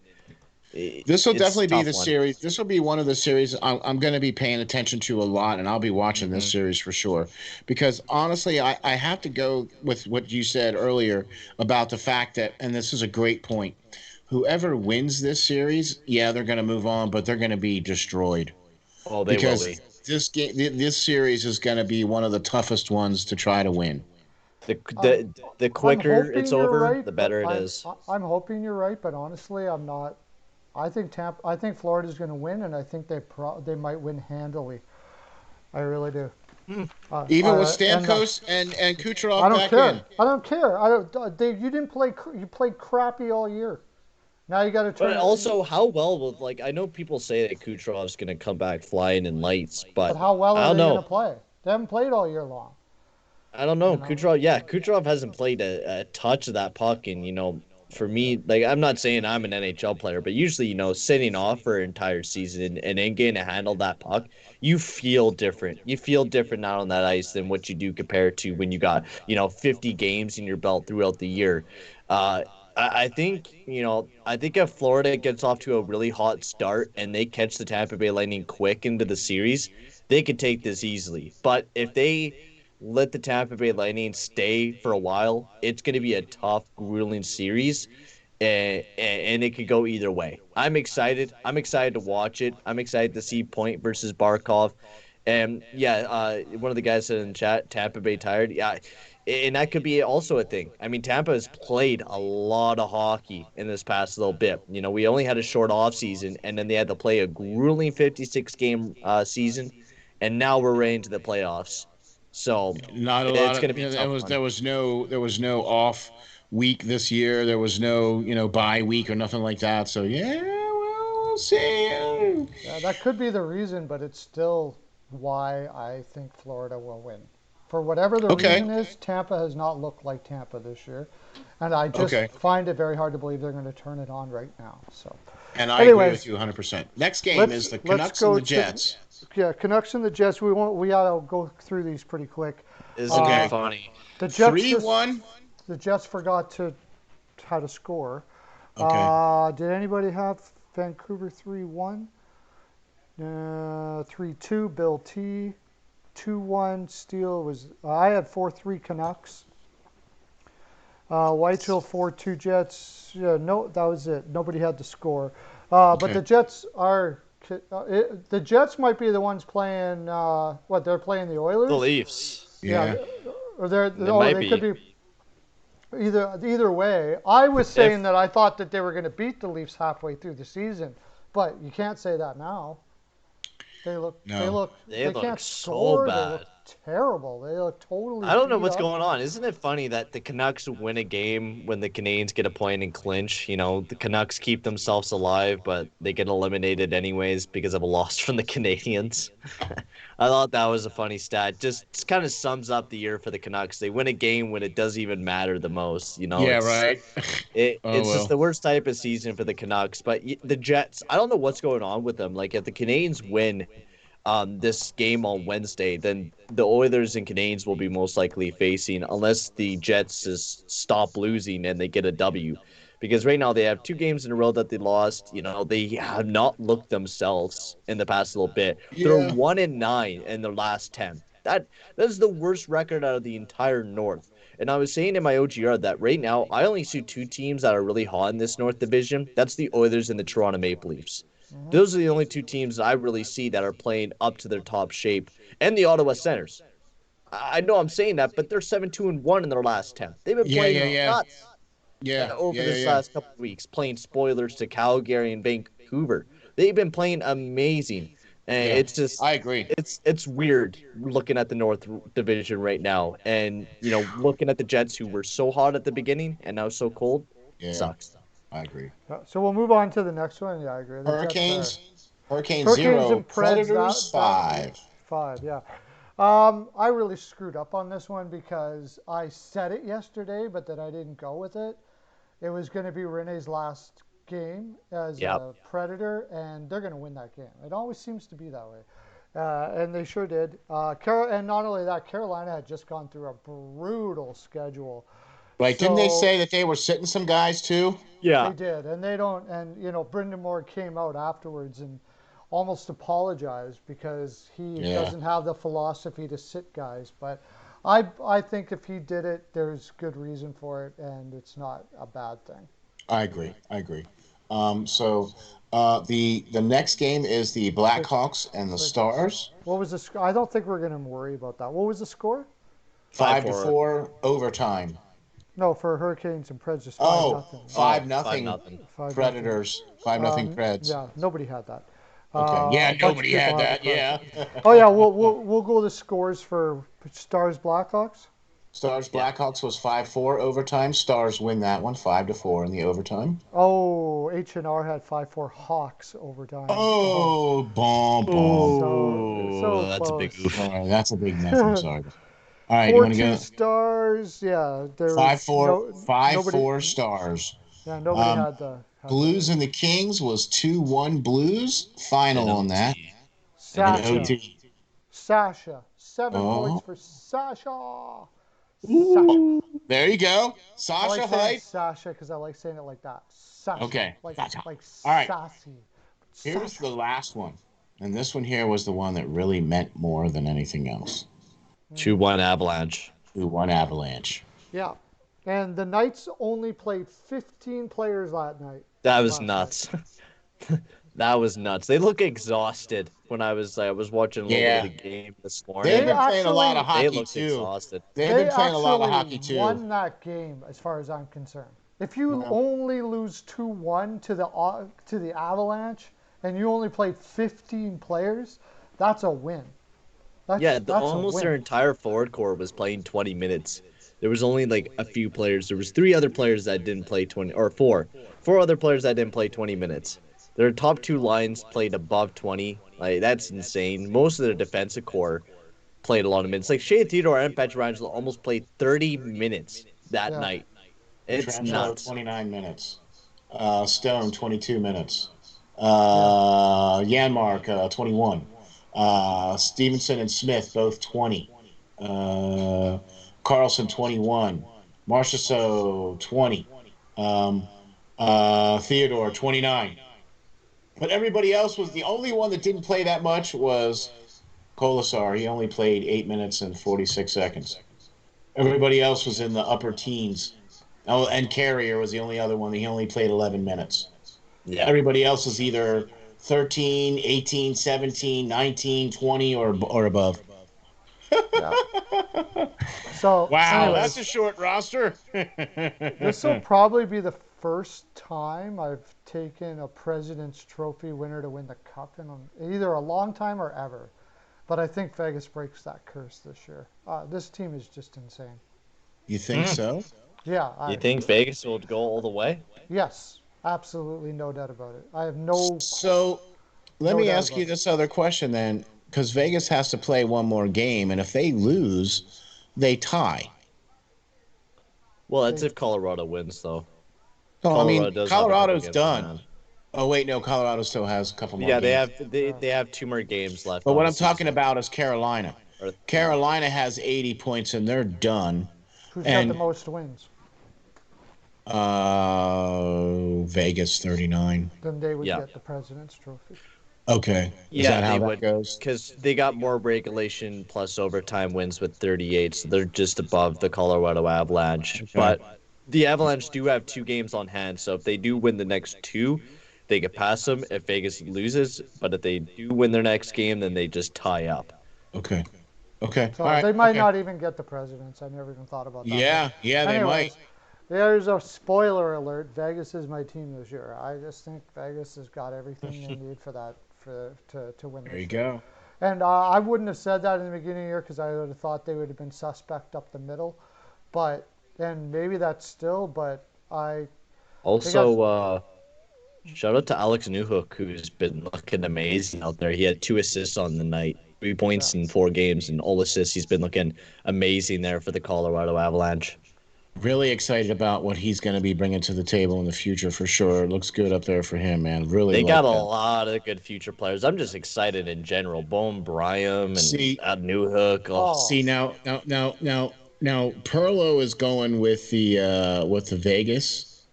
This will it's a definitely be tough the one. series. This will be one of the series I'm going to be paying attention to a lot, and I'll be watching this Hmm. series for sure. Because honestly, I have to go with what you said earlier about the fact that, and this is a great point, whoever wins this series, yeah, they're going to move on, but they're going to be destroyed Oh, they will be. because this series is going to be one of the toughest ones to try to win. The I'm the the I'm quicker it's hoping you're over, right, the but better it is. I'm hoping you're right, but honestly, I'm not. I think Florida's going to win, and I think they might win handily. I really do. Hmm. Even with And Stamkos and I Kucherov don't back care. in. I don't care. I don't. You didn't play. You played crappy all year. Now you got to But turn it. also, how well will, like, I know people say that Kucherov's gonna come back flying in lights, But but how well I are don't they going to know. play? They haven't played all year long. I don't You know. know. Kucherov, yeah, Kucherov hasn't played a touch of that puck, and for me, like, I'm not saying I'm an NHL player, but usually, sitting off for an entire season and then getting to handle that puck, you feel different. You feel different out on that ice than what you do compared to when you got 50 games in your belt throughout the year. Uh, I think if Florida gets off to a really hot start and they catch the Tampa Bay Lightning quick into the series, they could take this easily. But if they let the Tampa Bay Lightning stay for a while, it's going to be a tough, grueling series, and it could go either way. I'm excited. I'm excited to watch it. I'm excited to see Point versus Barkov. And yeah, one of the guys said in chat, Tampa Bay tired. Yeah, and that could be also a thing. I mean, Tampa has played a lot of hockey in this past little bit. We only had a short off season, and then they had to play a grueling 56 game season, and now we're right into the playoffs. So Not a lot it's of, going to be a there tough was one. no off week this year. There was no bye week or nothing like that. So yeah, well, we'll see. Yeah, that could be the reason, but it's still why I think Florida will win. For whatever the Okay, reason is, Tampa has not looked like Tampa this year, and I just okay, find it very hard to believe they're going to turn it on right now. So, and I agree with anyways, you 100%. Next game let's is the let's Canucks and go the to Jets. yeah, Canucks and the Jets. We ought to go through these pretty quick. This is going to be Uh, Okay, funny. the Jets three just one. the Jets forgot to how to score. Okay, Did anybody have Vancouver 3-1? 3-2 Bill T. 2-1 Steele was I had 4-3 Canucks. Whiteville 4-2 Jets. Yeah, no, that was it. Nobody had to score. But okay. the Jets are the Jets might be the ones playing what they're playing the The Oilers. Leafs. Yeah, Yeah. or they're It or might they could be. be either way. I was saying If that I thought that they were going to beat the Leafs halfway through the season, but you can't say that now. No. they They look can't so score. They look bad. terrible. They look totally I don't know beat what's up. going on. Isn't it funny that the Canucks win a game when the Canadiens get a point and clinch? The Canucks keep themselves alive, but they get eliminated anyways because of a loss from the Canadiens. I thought that was a funny stat. Just kind of sums up the year for the Canucks. They win a game when it doesn't even matter the most. Yeah, It's right. it, Oh it's just well. the worst type of season for the Canucks. But the Jets, I don't know what's going on with them. Like, if the Canadiens win this game on Wednesday, then the Oilers and Canadiens will be most likely facing, unless the Jets just stop losing and they get a W. Because right now they have 2 games in a row that they lost. They have not looked themselves in the past little bit. They're Yeah. 1-9 in their last 10. That is the worst record out of the entire North. And I was saying in my OGR that right now I only see 2 teams that are really hot in this North Division. That's the Oilers and the Toronto Maple Leafs. Hmm. Those are the only 2 teams that I really see that are playing up to their top shape, and the Ottawa Senators. I know I'm saying that, but they're 7-2-1 in their last 10. They've been Yeah, yeah, playing yeah, nuts yeah, over yeah, yeah, this yeah. last couple of weeks, playing spoilers to Calgary and Vancouver. They've been playing amazing. And Yeah, it's just I agree. it's weird looking at the North Division right now. And looking at the Jets who were so hot at the beginning and now so cold Yeah, sucks. I agree. So we'll move on to the next one. Yeah, I agree. The Jets are Hurricanes Hurricanes 0, and Preds. Predators That 5. 5. Yeah. I really screwed up on this one because I said it yesterday, but then I didn't go with it. It was going to be Rene's last game as Yep. a Predator, and they're going to win that game. It always seems to be that way. And they sure did. And not only that, Carolina had just gone through a brutal schedule. Like, didn't they So say that they were sitting some guys too? they Yeah. did, and they don't. And Brendan Moore came out afterwards and almost apologized because he Yeah, doesn't have the philosophy to sit guys. But I think if he did it, there's good reason for it, and it's not a bad thing. I agree. I agree. So the next game is the Wait, Blackhawks and the wait, Stars. what was the score? I don't think we're going to worry about that. What was the score? Five Five to four. four overtime. No, for Hurricanes and Preds, just 5-0. Oh, 5-0 5-0. 5-0. Predators. 5-0 Preds. Yeah, nobody had that. Okay. Yeah, Bunch of nobody people had have it that. Yeah. correctly. Oh yeah, we'll go the scores for Stars Blackhawks. Stars Yeah. Blackhawks was 5-4 overtime. Stars win that one 5-4 in the overtime. Oh, H&R had 5-4 Hawks overtime. Oh, Oh, bomb, bomb. so Oh, that's a big close. oof. All right, that's a big miss. I'm sorry. All right, you want to 4-2 go Stars. Yeah, there five was four five nobody. four stars. Yeah, nobody Um, had had that. Blues and the Kings was 2-1 Blues. Final An on that OT. An in Sasha. OT. OT. Sasha. 7 points Oh, for Sasha. Sasha. ooh, there you go, I like Sasha saying Height. Sasha because I like saying it like that. Sasha. Okay, Sasha. Like All right, sassy. here's Sasha. the last one, and this one here was the one that really meant more than anything else. 2-1 Avalanche. 2-1 Avalanche. Yeah. And the Knights only played 15 players that night. That was Last night. nuts. That was nuts. They look exhausted when I was watching a little bit of Yeah, the game this they've morning. They been playing a lot actually of They hockey looked too. exhausted. They've they been playing a lot of actually hockey too. won that game as far as I'm concerned. If you Yeah. only lose 2-1 to the Avalanche and you only played 15 players, that's a win. Yeah, That's a almost their win. entire forward core was playing 20 minutes. There was only like a few players. There was three other players that didn't play 20, or four other players that didn't play 20 minutes. Their top two lines played above 20. Like that's insane. Most of their defensive core played a lot of minutes. Like Shea Theodore and Pietrangelo almost played 30 minutes that Yeah. night. It's Pietrangelo nuts. 29 minutes. Stone 22 minutes. Yeah. Janmark 21. Stevenson and Smith both 20. Carlson 21. Marchessault 20. Um, Theodore 29. But everybody else was the only one that didn't play that much was Kolasar. He only played 8 minutes and 46 seconds. Everybody else was in the upper teens. Oh, and Carrier was the only other one. He only played 11 minutes. Yeah. Everybody else was either 13, 18, 17, 19, 20, or above. Yeah. So, Wow, anyways, that's a short roster. this will probably be the first time I've taken a President's Trophy winner to win the Cup in either a long time or ever. But I think Vegas breaks that curse this year. This team is just insane. You think so? Yeah. You think Vegas will go all the way? Yes, absolutely, no doubt about it. I have no. So let No me doubt ask about you it. this other question then, because Vegas has to play one more game, and if they lose, they tie. Well, that's They- if Colorado wins, though. So, I mean, Colorado does have a couple Colorado's games in done. hand. Oh, wait, no, Colorado still has a couple more Yeah, games. they have two more games left. But on what the I'm talking season. about is Carolina. Or- Carolina has 80 points, and they're done. Who's got And the most wins? Vegas 39. Then they would Yeah. get the President's Trophy. Okay. Is Yeah, that how they that would, goes? because they got more regulation plus overtime wins with 38, so they're just above the Colorado Avalanche. Okay. But the Avalanche do have two games on hand, so if they do win the next two, they could pass them if Vegas loses. But if they do win their next game, then they just tie up. Okay. Okay. All So right. they might Okay. not even get the presidents. I never even thought about that. But Yeah. Yeah, they might. anyways, there's a spoiler alert. Vegas is my team this year. I just think Vegas has got everything they need for that to win There you this year. go. And I wouldn't have said that in the beginning of the year because I would have thought they would have been suspect up the middle. But and maybe that's still. But they got Also, shout out to Alex Newhook, who's been looking amazing out there. He had 2 assists on the night, three yeah. points in 4 games, and all assists. He's been looking amazing there for the Colorado Avalanche. Really excited about what he's going to be bringing to the table in the future for sure. Looks good up there for him, man. Really They got like a that. lot of good future players. I'm just excited in general. Bone Bryam and See, Newhook. Oh, Oh, see now Perlo is going with the Vegas.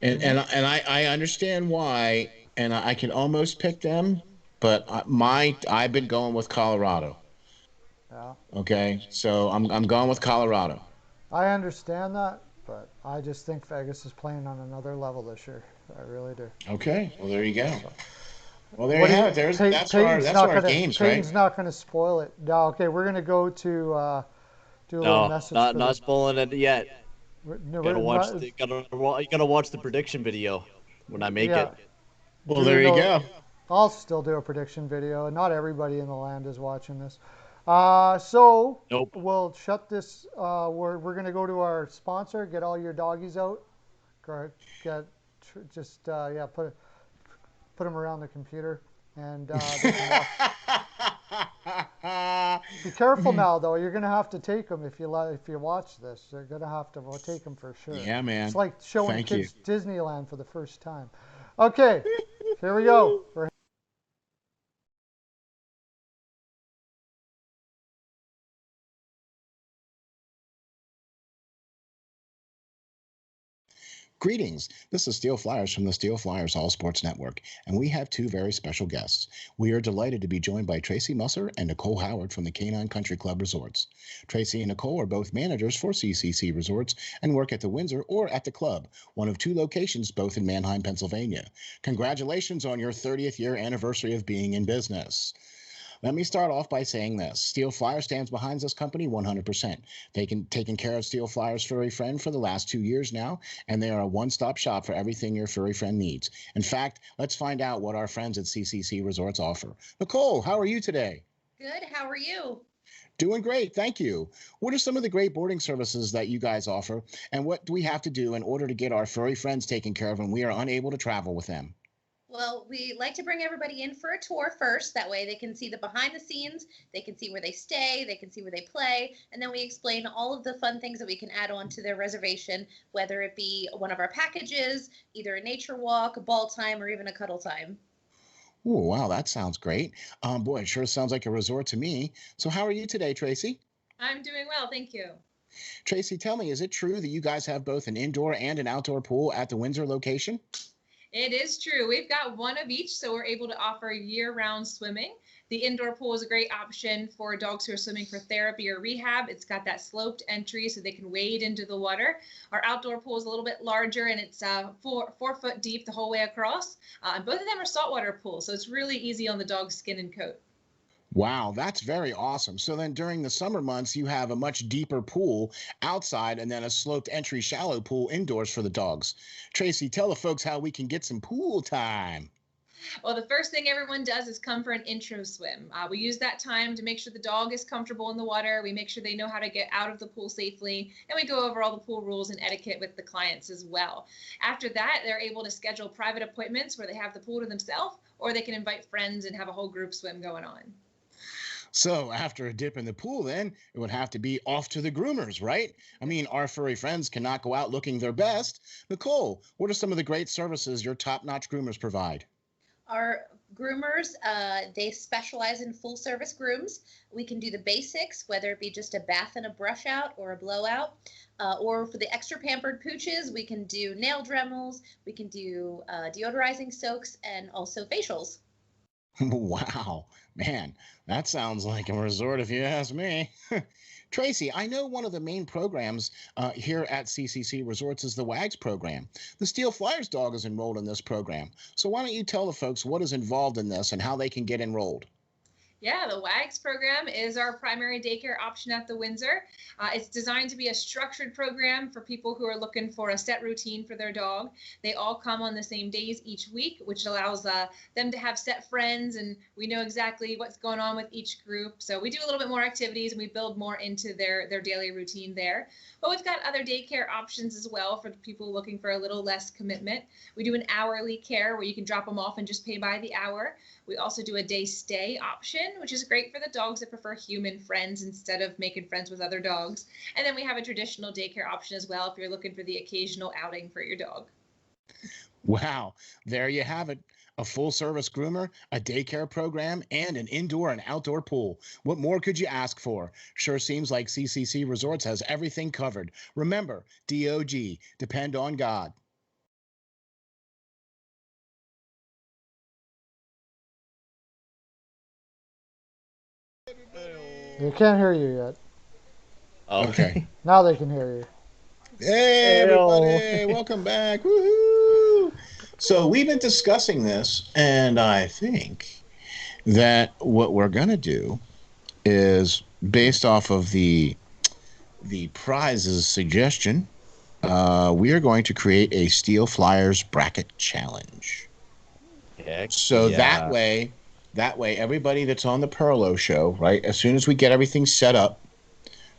hmm I understand why, and I can almost pick them, but I've been going with Colorado. yeah. Okay, so I'm going with Colorado. I understand that, but I just think Vegas is playing on another level this year. I really do. Okay, well there you go. So, Well there you what do have you? it. Peyton's That's for not our gonna. games, right? Peyton's not gonna spoil it. No. Okay, we're gonna go to do a little no, message not for the. not spoiling it yet. No, Gotta watch the gotta watch the prediction video when I make yeah. it. Well Do there you no. go. I'll still do a prediction video. Not everybody in the land is watching this. So Nope. we'll shut this. We're gonna go to our sponsor. Get all your doggies out. Get just yeah. Put them around the computer, and they can watch. Be careful now, though. You're gonna have to take them if you watch this. You're gonna have to take them for sure. Yeah, It's man. like showing Thank you. kids Disneyland for the first time. Okay, here we go. Greetings. This is Steel Flyers from the Steel Flyers All Sports Network, and we have two very special guests. We are delighted to be joined by Tracy Musser and Nicole Howard from the Canine Country Club Resorts. Tracy and Nicole are both managers for CCC Resorts and work at the Windsor or at the club, one of two locations both in Manheim, Pennsylvania. Congratulations on your 30th year anniversary of being in business. Let me start off by saying this. Steel Flyer stands behind this company 100%. Taken care of Steel Flyer's furry friend for the last 2 years now, and they are a one-stop shop for everything your furry friend needs. In fact, let's find out what our friends at CCC Resorts offer. Nicole, how are you today? Good. How are you? Doing great, thank you. What are some of the great boarding services that you guys offer, and what do we have to do in order to get our furry friends taken care of when we are unable to travel with them? Well, we like to bring everybody in for a tour first. That way they can see the behind the scenes, they can see where they stay, they can see where they play, and then we explain all of the fun things that we can add on to their reservation, whether it be one of our packages, either a nature walk, a ball time, or even a cuddle time. Oh, wow, that sounds great. Boy, it sure sounds like a resort to me. So how are you today, Tracy? I'm doing well, thank you. Tracy, tell me, is it true that you guys have both an indoor and an outdoor pool at the Windsor location? It is true. We've got one of each, so we're able to offer year-round swimming. The indoor pool is a great option for dogs who are swimming for therapy or rehab. It's got that sloped entry so they can wade into the water. Our outdoor pool is a little bit larger, and it's 4 foot deep the whole way across. And both of them are saltwater pools, so it's really easy on the dog's skin and coat. Wow, that's very awesome. So then during the summer months, you have a much deeper pool outside and then a sloped entry shallow pool indoors for the dogs. Tracy, tell the folks how we can get some pool time. Well, the first thing everyone does is come for an intro swim. We use that time to make sure the dog is comfortable in the water. We make sure they know how to get out of the pool safely, and we go over all the pool rules and etiquette with the clients as well. After that, they're able to schedule private appointments where they have the pool to themselves, or they can invite friends and have a whole group swim going on. So after a dip in the pool, then it would have to be off to the groomers, right? I mean, our furry friends cannot go out looking their best. Nicole, what are some of the great services your top-notch groomers provide? Our groomers, they specialize in full service grooms. We can do the basics, whether it be just a bath and a brush out or a blowout. Or for the extra pampered pooches, we can do nail dremels, we can do deodorizing soaks, and also facials. Wow, man, that sounds like a resort if you ask me. Tracy, I know one of the main programs here at CCC Resorts is the WAGS program. The Steel Flyers dog is enrolled in this program. So why don't you tell the folks what is involved in this and how they can get enrolled? Yeah, the WAGS program is our primary daycare option at the Windsor. It's designed to be a structured program for people who are looking for a set routine for their dog. They all come on the same days each week, which allows them to have set friends, and we know exactly what's going on with each group. So we do a little bit more activities and we build more into their daily routine there. But we've got other daycare options as well for people looking for a little less commitment. We do an hourly care where you can drop them off and just pay by the hour. We also do a day stay option, which is great for the dogs that prefer human friends instead of making friends with other dogs. And then we have a traditional daycare option as well if you're looking for the occasional outing for your dog. Wow, there you have it. A full-service groomer, a daycare program, and an indoor and outdoor pool. What more could you ask for? Sure seems like CCC Resorts has everything covered. Remember, DOG, depend on God. They can't hear you yet. Oh. Okay. Now they can hear you. Hey, everybody. Welcome back. Woohoo! So we've been discussing this, and I think that what we're going to do is based off of the prizes suggestion, we are going to create a Steel Flyers bracket challenge. Heck So yeah. that way, everybody that's on the Perlo show, right? As soon as we get everything set up,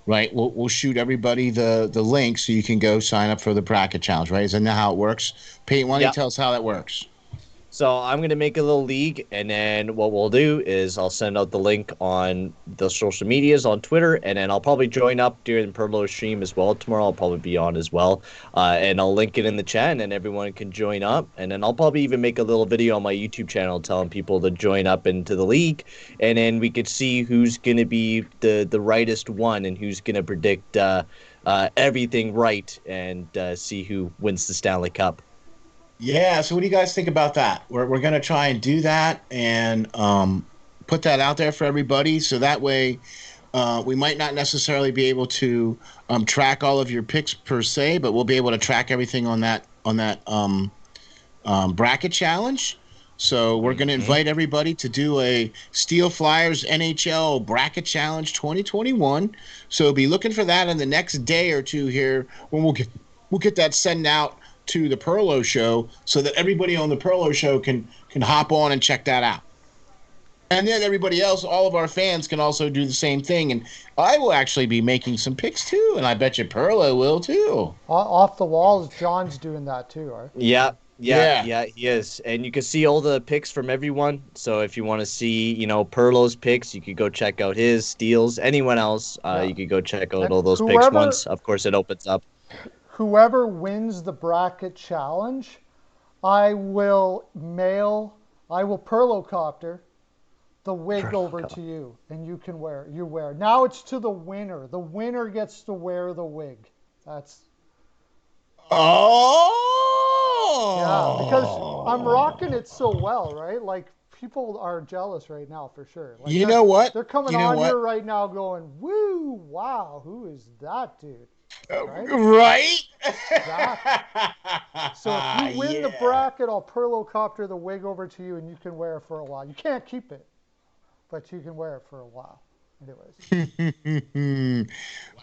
right, we'll shoot everybody the link so you can go sign up for the bracket challenge, right? Isn't that how it works? Peyton, why don't you tell us how that works? So I'm going to make a little league, and then what we'll do is I'll send out the link on the social medias on Twitter, and then I'll probably join up during the Perlo stream as well. Tomorrow I'll probably be on as well, and I'll link it in the chat, and then everyone can join up. And then I'll probably even make a little video on my YouTube channel telling people to join up into the league, and then we could see who's going to be the rightest one and who's going to predict everything right and see who wins the Stanley Cup. Yeah, so what do you guys think about that? We're going to try and do that and put that out there for everybody. So that way we might not necessarily be able to track all of your picks per se, but we'll be able to track everything on that bracket challenge. So we're going to invite everybody to do a Steel Flyers NHL bracket challenge 2021. So be looking for that in the next day or two here when we'll get that sent out to the Perlo show so that everybody on the Perlo show can hop on and check that out. And then everybody else, all of our fans can also do the same thing. And I will actually be making some picks too. And I bet you Perlo will too. Off the walls, John's doing that too, right? Yeah, he is. And you can see all the picks from everyone. So if you want to see, Perlo's picks, you could go check out his Steals. Anyone else, you could go check out all those picks once, of course, it opens up. Whoever wins the bracket challenge, I will Perlocopter the wig over to you, and you wear. Now it's to the winner. The winner gets to wear the wig. That's. Oh. Yeah, because I'm rocking it so well, right? Like people are jealous right now for sure. Like, you know what? They're coming here right now going, "Woo! Wow, who is that dude?" Right? So if you win the bracket, I'll Perlocopter the wig over to you, and you can wear it for a while. You can't keep it, but you can wear it for a while. Anyways.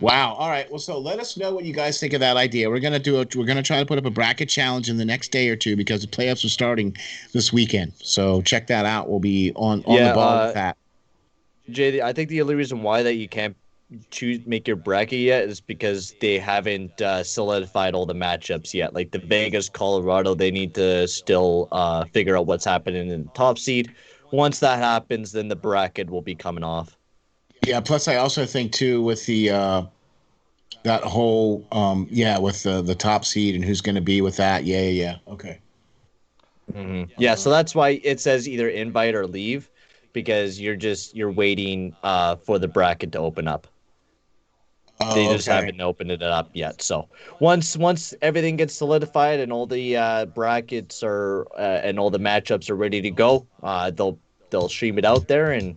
Wow. All right. Well, so let us know what you guys think of that idea. We're gonna try to put up a bracket challenge in the next day or two because the playoffs are starting this weekend. So check that out. We'll be on the ball with that. Jay, I think the only reason why that you can't make your bracket yet is because they haven't solidified all the matchups yet. Like the Vegas, Colorado, they need to still figure out what's happening in the top seed. Once that happens, then the bracket will be coming off. Yeah. Plus, I also think too with the that whole with the top seed and who's going to be with that. Yeah. Okay. Mm-hmm. Yeah. So that's why it says either invite or leave, because you're waiting for the bracket to open up. They just haven't opened it up yet. So once everything gets solidified and all the brackets are and all the matchups are ready to go, they'll stream it out there, and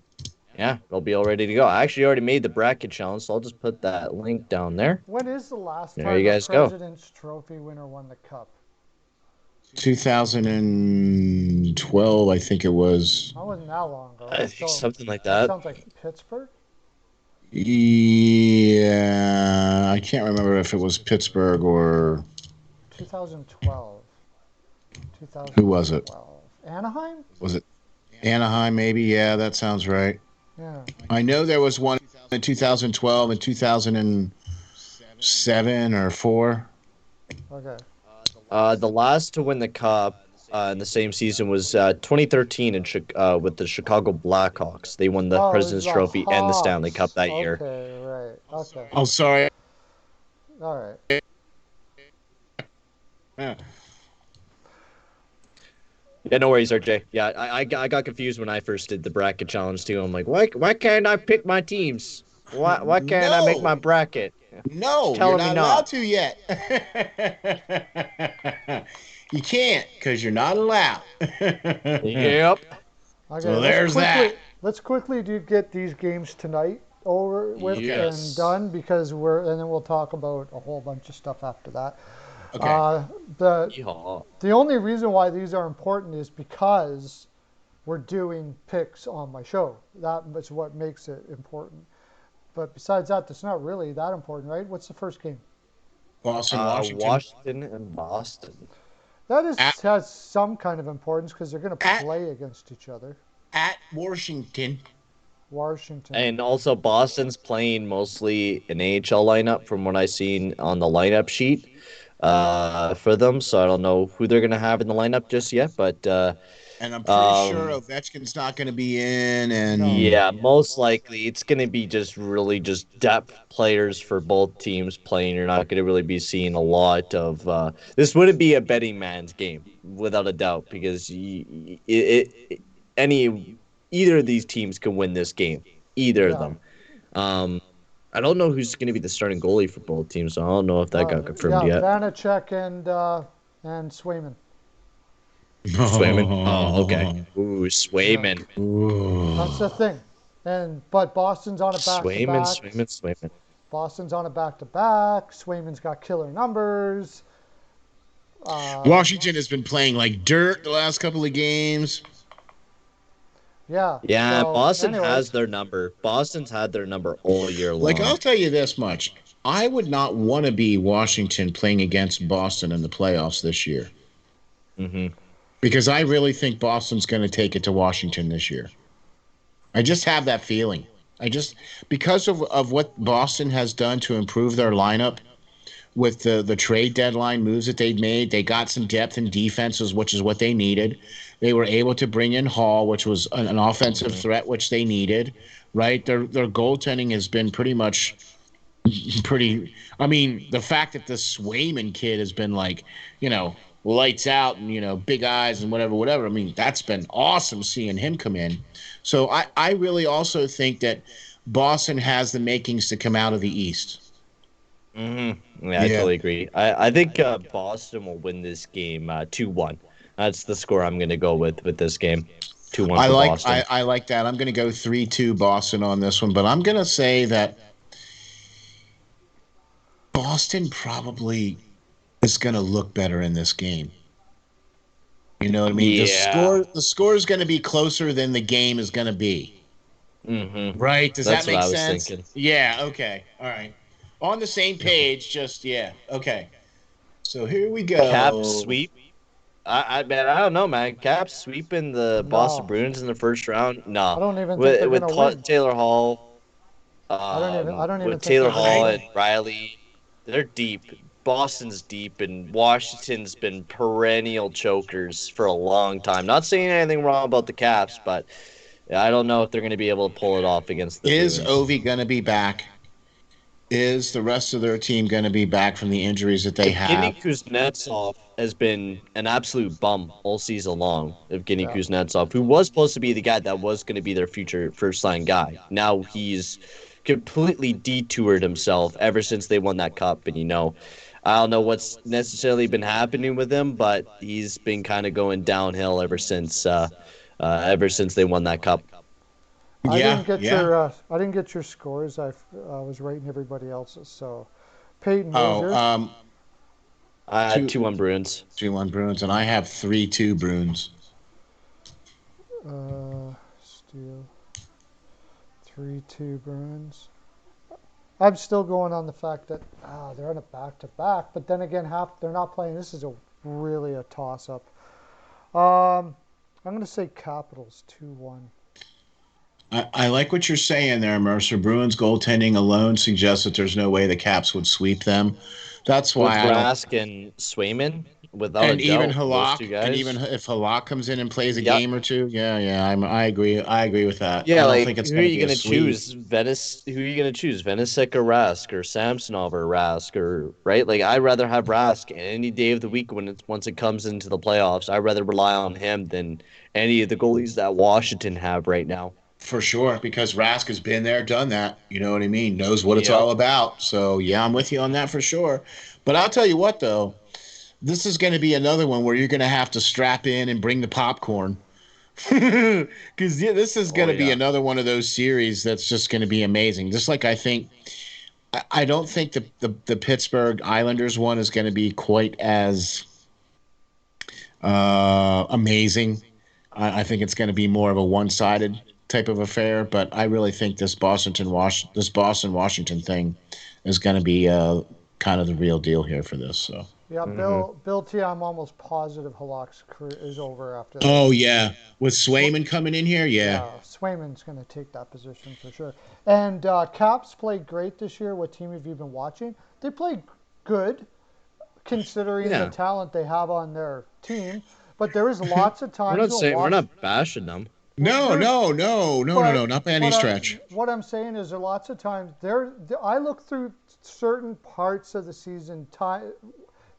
they'll be all ready to go. I actually already made the bracket challenge, so I'll just put that link down there. When is the last time the President's Trophy winner won the cup? 2012, I think it was. That wasn't that long ago. I think So something like that that. sounds like Pittsburgh. Yeah, I can't remember if it was Pittsburgh or 2012. who was it? 2012. Anaheim? Was it Anaheim? Maybe. Yeah, that sounds right. Yeah. I know there was one in 2012 and 2007 or four. Okay. The last to win the cup in the same season was 2013 with the Chicago Blackhawks. They won the Oh, it was President's the Trophy and the Stanley Hawks. Cup that year. Okay, right. Okay. Oh, sorry. All right. Yeah. Yeah, no worries, RJ. Yeah, I got confused when I first did the bracket challenge too. I'm like, why can't I pick my teams? Why can't I make my bracket? No, you're Telling me not not. allowed to yet. You can't because you're not allowed. Yep. Okay. Well, there's that. Let's quickly get these games tonight over with Yes. and done because and then we'll talk about a whole bunch of stuff after that. Okay. Yeehaw. The only reason why these are important is because we're doing picks on my show. That is what makes it important. But besides that, it's not really that important, right? What's the first game? Boston, Washington. Washington and Boston. That is At- has some kind of importance because they're going to At- play against each other. At Washington. Washington. And also Boston's playing mostly an AHL lineup from what I've seen on the lineup sheet for them. So I don't know who they're gonna have in the lineup just yet, but And I'm pretty sure Ovechkin's not going to be in. And No. yeah, most likely it's gonna be just depth players for both teams playing. You're not gonna really be seeing a lot of this wouldn't be a betting man's game without a doubt because either of these teams can win this game. Either of them. I don't know who's going to be the starting goalie for both teams, so I don't know if that got confirmed yet. Vanacek and Swayman. Swayman. Oh, okay. Ooh, Swayman. That's the thing. But Boston's on a back-to-back. Swayman. Boston's on a back-to-back. Swayman's got killer numbers. Washington has been playing like dirt the last couple of games. Yeah. Yeah, so, Boston anyways, has their number. Boston's had their number all year long. Like, I'll tell you this much. I would not want to be Washington playing against Boston in the playoffs this year. Mm-hmm. Because I really think Boston's going to take it to Washington this year. I just have that feeling. Because of what Boston has done to improve their lineup with the trade deadline moves that they've made, they got some depth in defenses, which is what they needed. They were able to bring in Hall, which was an offensive threat, which they needed, right? Their goaltending has been pretty. I mean, the fact that the Swayman kid has been like, lights out and, big eyes and whatever. I mean, that's been awesome seeing him come in. So I really also think that Boston has the makings to come out of the East. Mm-hmm. Yeah, I totally agree. I think Boston will win this game 2-1. That's the score I'm going to go with this game. 2-1 for Boston. I like that. I'm going to go 3-2 Boston on this one, but I'm going to say that Boston probably is going to look better in this game. You know what I mean? Yeah. The score is going to be closer than the game is going to be. Mm-hmm. Right? Does That's that make what I was sense? thinking. Yeah, okay. All right. On the same page, okay. So here we go. Cap sweep. I don't know, man. Cap sweeping the Boston Bruins in the first round. No. I don't even think they're gonna win. Taylor Hall. I don't even with think Taylor they're gonna Hall win. and Riley. They're deep. Boston's deep, and Washington's been perennial chokers for a long time. Not saying anything wrong about the Caps, but I don't know if they're going to be able to pull it off against the Is Bruins. Ovi going to be back? Is the rest of their team going to be back from the injuries that they have? Evgeny Kuznetsov has been an absolute bum all season long. Evgeny Kuznetsov, who was supposed to be the guy that was going to be their future first-line guy. Now he's completely detoured himself ever since they won that cup. And, I don't know what's necessarily been happening with him, but he's been kind of going downhill ever since they won that cup. I didn't get your scores. I was rating everybody else's. So, Peyton, what was yours? I had 2-1 Bruins. 2-1 Bruins, and I have 3-2 Bruins. Steel. 3-2 Bruins. I'm still going on the fact that they're on a back-to-back, but then again, they're not playing. This is really a toss-up. I'm going to say Capitals 2-1. I like what you're saying there, Mercer. Bruins goaltending alone suggests that there's no way the Caps would sweep them. That's why With I don't. Rask and Swayman, without a And even doubt, those two Halak, and even guys. if Halak comes in and plays a Yep. game or two, I agree. I agree with that. Yeah, I don't like think it's who are going to you be a gonna sweep. choose? Who are you gonna choose? Venisic or Rask or Samsonov or Rask or right? Like I'd rather have Rask any day of the week once it comes into the playoffs. I'd rather rely on him than any of the goalies that Washington have right now. For sure, because Rask has been there, done that. You know what I mean? Knows what it's Yep. all about. So, yeah, I'm with you on that for sure. But I'll tell you what, though, this is going to be another one where you're going to have to strap in and bring the popcorn. Because this is going to be another one of those series that's just going to be amazing. Just like I don't think the Pittsburgh Islanders one is going to be quite as amazing. I think it's going to be more of a one-sided type of affair, but I really think this Boston Washington thing is going to be kind of the real deal here for this. So Yeah, Bill T, I'm almost positive Halak's career is over after that. oh yeah, with Swayman coming in here, yeah. Swayman's going to take that position for sure. And Caps played great this year. What team have you been watching? They played good, considering the talent they have on their team. But there is lots of times we're not bashing them. No, not by any stretch. What I'm saying is there are lots of times I look through certain parts of the season,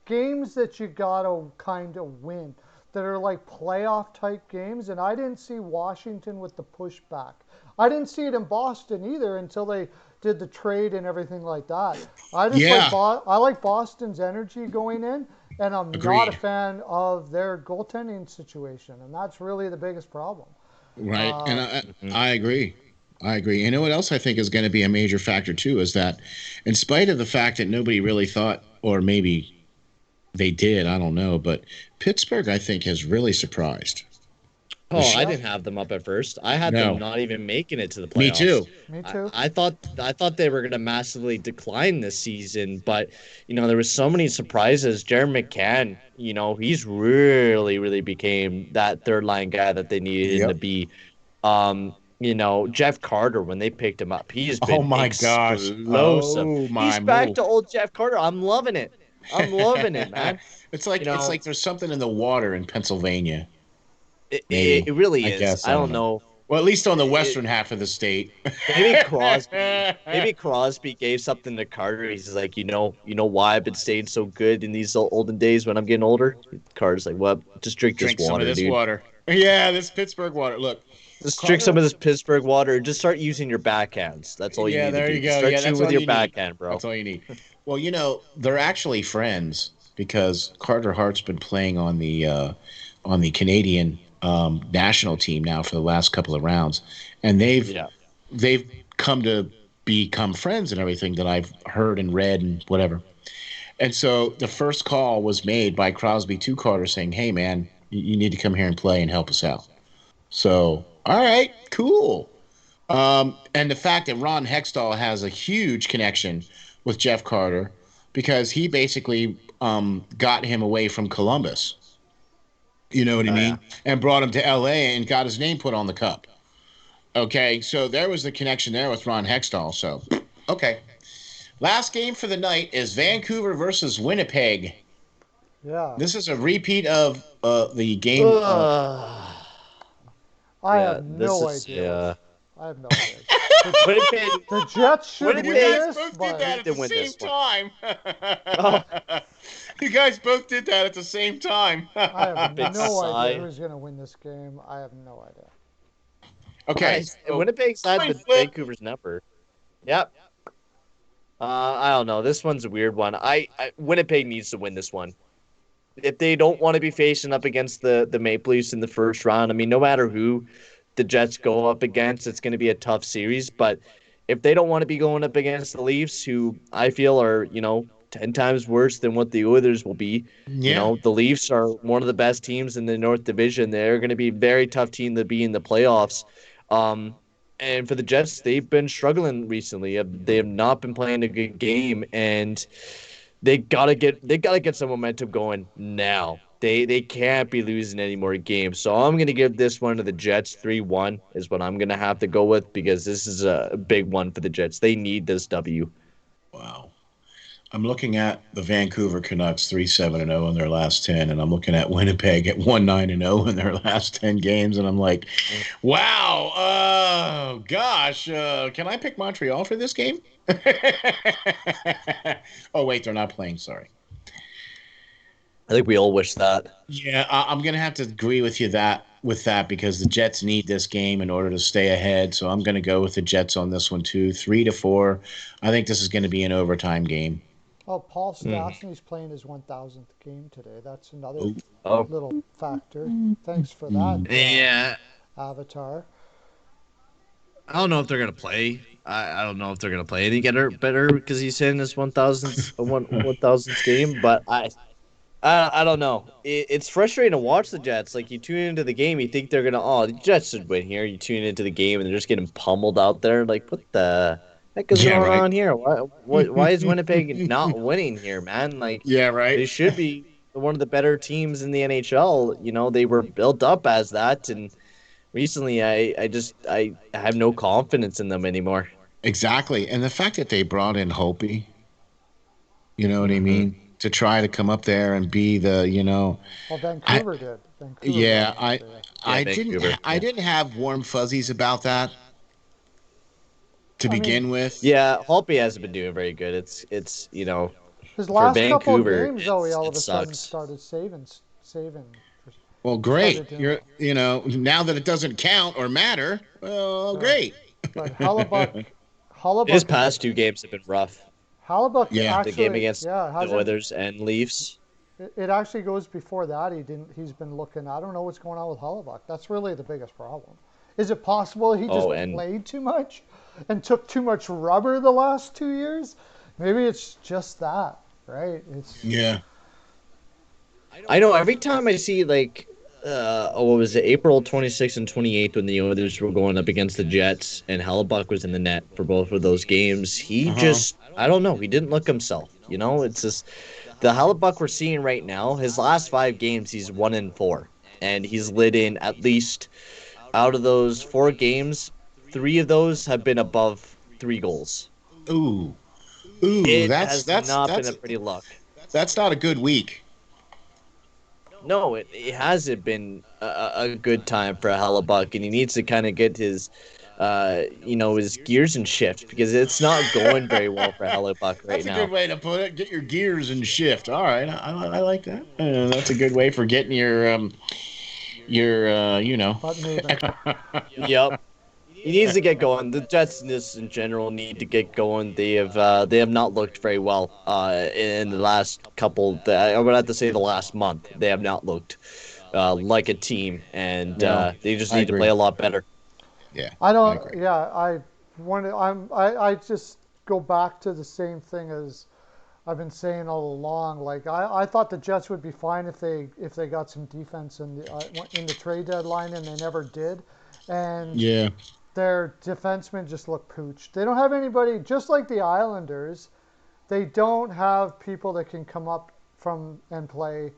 games that you gotta kind of win, that are like playoff type games, and I didn't see Washington with the pushback. I didn't see it in Boston either until they did the trade and everything like that. I like Boston's energy going in, and I'm not a fan of their goaltending situation, and that's really the biggest problem. Right, and I agree. And you know what else I think is going to be a major factor too is that, in spite of the fact that nobody really thought, or maybe they did, I don't know, but Pittsburgh I think has really surprised. Oh, I didn't have them up at first. I had them not even making it to the playoffs. Me too. I thought they were going to massively decline this season, but there was so many surprises. Jared McCann, he's really became that third line guy that they needed him to be. Jeff Carter, when they picked him up, he's been explosive. He's back to old Jeff Carter. I'm loving it. Man. It's like there's something in the water in Pennsylvania. It really is. guess, I don't know. Well, at least on the western half of the state. Maybe Crosby gave something to Carter. He's like, you know why I've been staying so good in these olden days when I'm getting older? Carter's like, well, just drink this water, some of this dude. water. Yeah, this Pittsburgh water. Look. Just drink some of this Pittsburgh water. Just start using your backhands. That's all you need to do. You go. Start that's with all your you backhand, need. bro. That's all you need. Well, they're actually friends because Carter Hart's been playing on the Canadian national team now for the last couple of rounds, and they've come to become friends and everything that I've heard and read and whatever. And so the first call was made by Crosby to Carter saying, "Hey man, you need to come here and play and help us out." So all right, cool. And the fact that Ron Hextall has a huge connection with Jeff Carter because he basically got him away from Columbus. You know what I mean? And brought him to L.A. and got his name put on the cup. Okay, so there was the connection there with Ron Hextall. So, okay. Last game for the night is Vancouver versus Winnipeg. Yeah. This is a repeat of the game. I have no idea. I have no idea. The Jets should win this. Both did that at the same time. You guys both did that at the same time. I have no idea who's going to win this game. I have no idea. Okay. So Winnipeg's side with Vancouver's number. Yep. I don't know. This one's a weird one. Winnipeg needs to win this one. If they don't want to be facing up against the Maple Leafs in the first round, I mean, no matter who the Jets go up against, it's going to be a tough series. But if they don't want to be going up against the Leafs, who I feel are, 10 times worse than what the Oilers will be. Yeah. The Leafs are one of the best teams in the North Division. They're going to be a very tough team to be in the playoffs. And for the Jets, they've been struggling recently. They have not been playing a good game, and they gotta get some momentum going now. They can't be losing any more games. So I'm gonna give this one to the Jets. 3-1 is what I'm gonna have to go with, because this is a big one for the Jets. They need this W. Wow. I'm looking at the Vancouver Canucks 3-7-0 in their last 10, and I'm looking at Winnipeg at 1-9-0 in their last 10 games, and I'm like, wow, gosh, can I pick Montreal for this game? Oh, wait, they're not playing, sorry. I think we all wish that. Yeah, I'm going to have to agree with you with that because the Jets need this game in order to stay ahead, so I'm going to go with the Jets on this one too, 3-4. I think this is going to be an overtime game. Oh, Paul Stastny's playing his 1,000th game today. That's another Oh. little factor. Thanks for that, Yeah. Avatar. I don't know if they're gonna play. I don't know if they're gonna play any better because he's in his 1,000th game, but I don't know. It's frustrating to watch the Jets. Like, you tune into the game, you think they're gonna, the Jets should win here. You tune into the game, and they're just getting pummeled out there. Like, what the heck is going on here? Why is Winnipeg not winning here, man? Like, yeah, right. They should be one of the better teams in the NHL. They were built up as that, and recently I have no confidence in them anymore. Exactly, and the fact that they brought in Hopi, you know what I mean, to try to come up there and be the, Well, Vancouver did. Yeah, I Vancouver, didn't have warm fuzzies about that to begin with. Yeah, Holtby hasn't been doing very good. It's his for last couple of Vancouver, games, though, he all of a it sudden sucks. started saving. Well, great. Now that it doesn't count or matter, well, great. But Hellebuyck, His past two games have been rough. Hellebuyck, Yeah. actually, The game against the hasn't- Oilers and Leafs. It actually goes before that. He's been looking. I don't know what's going on with Hellebuyck. That's really the biggest problem. Is it possible he just played too much and took too much rubber the last 2 years? Maybe it's just that, right? Yeah. I know every time I see, like, what was it, April 26th and 28th, when the Oilers were going up against the Jets and Hellebuyck was in the net for both of those games, he just, I don't know, he didn't look himself. It's just the Hellebuyck we're seeing right now. His last 5 games, he's 1-4, and he's lit in at least, out of those 4 games, 3 of those have been above 3 goals. Ooh, That's not been a pretty look. That's not a good week. No, it hasn't been a good time for Hellebuyck, and he needs to kind of get his, his gears in shift, because it's not going very well for Hellebuyck right now. That's a good way to put it. Get your gears in shift. All right, I like that. That's a good way for getting your Butt moving. Yep. He needs to get going. The Jets in general need to get going. They have not looked very well in the last couple. I would have to say the last month. They have not looked like a team, and they just need to play a lot better. Yeah. I don't. agree. Yeah, I just go back to the same thing as I've been saying all along. Like I thought the Jets would be fine if they got some defense in the trade deadline, and they never did. And Yeah. their defensemen just look pooched. They don't have anybody, just like the Islanders. They don't have people that can come up from and play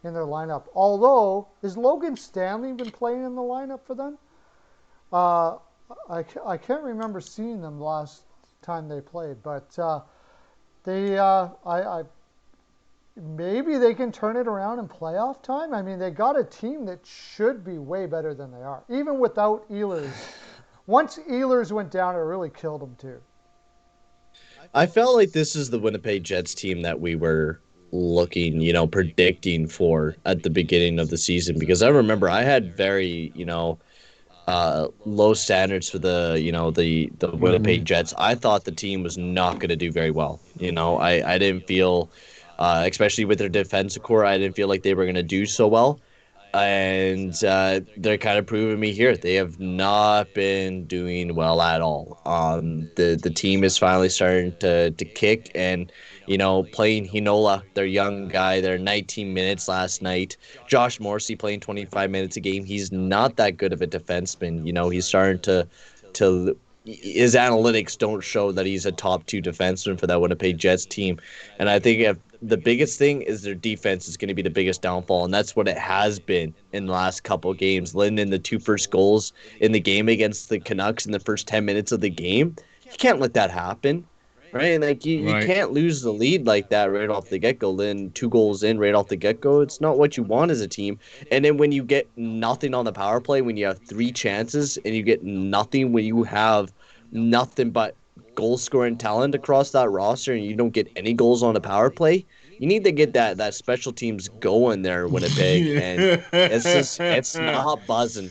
in their lineup. Although, has Logan Stanley been playing in the lineup for them? I can't remember seeing them last time they played, but maybe they can turn it around in playoff time. I mean, they got a team that should be way better than they are, even without Ehlers. Once Ehlers went down, it really killed them too. I felt like this is the Winnipeg Jets team that we were looking, predicting for at the beginning of the season, because I remember I had very, low standards for the Winnipeg Jets. I thought the team was not going to do very well. I didn't feel, especially with their defensive core, I didn't feel like they were going to do so well. and they're kind of proving me here. They have not been doing well at all. The team is finally starting to kick, and playing Hinola, their young guy, their 19 minutes last night. Josh Morrissey playing 25 minutes a game. He's not that good of a defenseman. He's starting to his analytics don't show that he's a top 2 defenseman for that Winnipeg Jets team. And I think if the biggest thing is their defense is going to be the biggest downfall, and that's what it has been in the last couple of games. Letting in the 2 first goals in the game against the Canucks in the first 10 minutes of the game, you can't let that happen, right? Like you can't lose the lead like that right off the get-go. Then 2 goals in right off the get-go, it's not what you want as a team. And then when you get nothing on the power play, when you have 3 chances and you get nothing, when you have nothing but goal scoring talent across that roster and you don't get any goals on the power play, you need to get that special teams going there, Winnipeg. And it's not buzzing.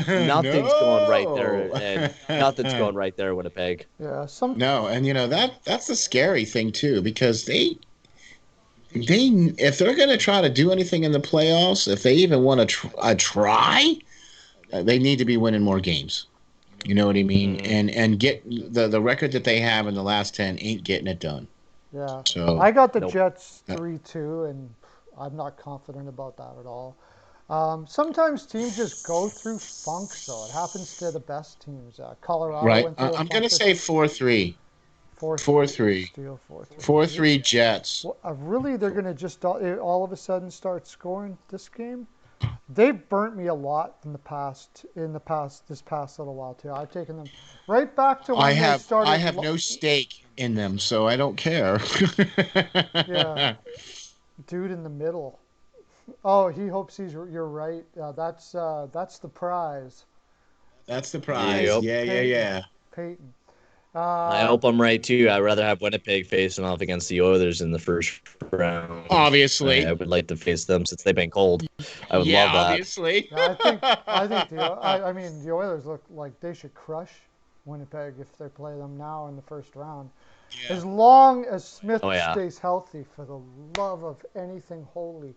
Nothing's going right there, and nothing's going right there, Winnipeg. Yeah, No, and that's the scary thing too, because they if they're going to try to do anything in the playoffs, if they even want to try, they need to be winning more games. You know what I mean? Mm-hmm. And get the record that they have in the last 10 ain't getting it done. Yeah. So I got the Jets 3-2, and I'm not confident about that at all. Sometimes teams just go through funks, though. It happens to the best teams. Colorado right. went through I'm going to say 4-3. 4-3. 4-3 Jets. Well, really, they're going to just all of a sudden start scoring this game? They've burnt me a lot in this past little while too. I've taken them right back to when they started. I have no stake in them, so I don't care. Yeah, dude in the middle. Oh, he hopes you're right. That's the prize. That's the prize. Yep. Yeah. Peyton. I hope I'm right too. I'd rather have Winnipeg facing off against the Oilers in the first round. Obviously, I would like to face them since they've been cold. I would love that. Obviously. I think the Oilers look like they should crush Winnipeg if they play them now in the first round. Yeah. As long as Smith stays healthy, for the love of anything holy.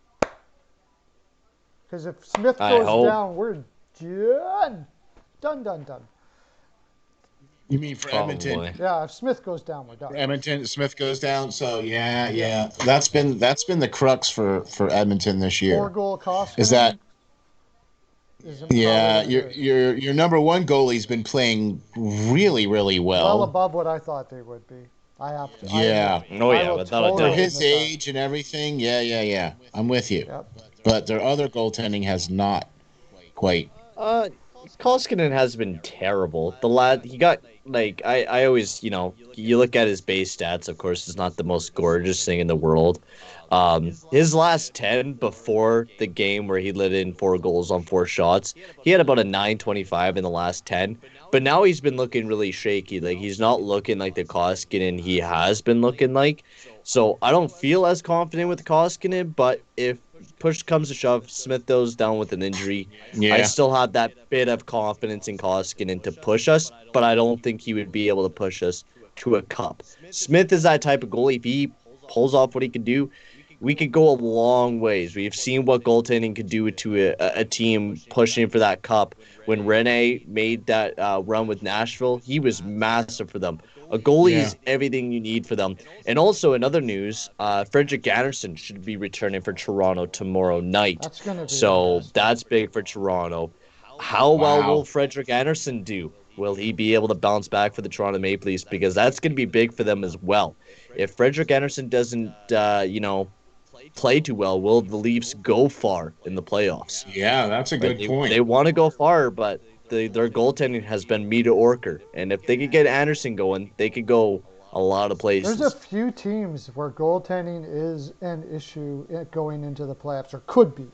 Because if Smith goes down, we're done. Done. You mean for Edmonton? Yeah, if Smith goes down, we're done. For Edmonton, Smith goes down. So yeah. That's been the crux for Edmonton this year. 4-goal cost. Is that? Yeah, your number 1 goalie's been playing really, really well. Well above what I thought they would be. I have to. Yeah. For his age and everything. Yeah. I'm with you. Yep. But their other goaltending has not quite. Koskinen has been terrible. The lad, he got, I always, you look at his base stats, of course, it's not the most gorgeous thing in the world. His last 10 before the game where he let in 4 goals on 4 shots, he had about a 9.25 in the last 10. But now he's been looking really shaky. Like, he's not looking like the Koskinen he has been looking like. So I don't feel as confident with Koskinen, but if push comes to shove, Smith goes down with an injury. I still have that bit of confidence in Koskinen to push us, but I don't think he would be able to push us to a cup. Smith is that type of goalie. If he pulls off what he can do, we could go a long ways. We've seen what goaltending could do to a team pushing for that cup. When Rene made that run with Nashville, he was massive for them. A goalie is everything you need for them. And also, in other news, Frederik Andersen should be returning for Toronto tomorrow night. That's gonna be that's big for Toronto. How well will Frederik Andersen do? Will he be able to bounce back for the Toronto Maple Leafs? Because that's going to be big for them as well. If Frederik Andersen doesn't, play too well, will the Leafs go far in the playoffs? Yeah, that's a good point. They want to go far, but their goaltending has been mediocre. And if they could get Andersen going, they could go a lot of places. There's a few teams where goaltending is an issue going into the playoffs, or could be.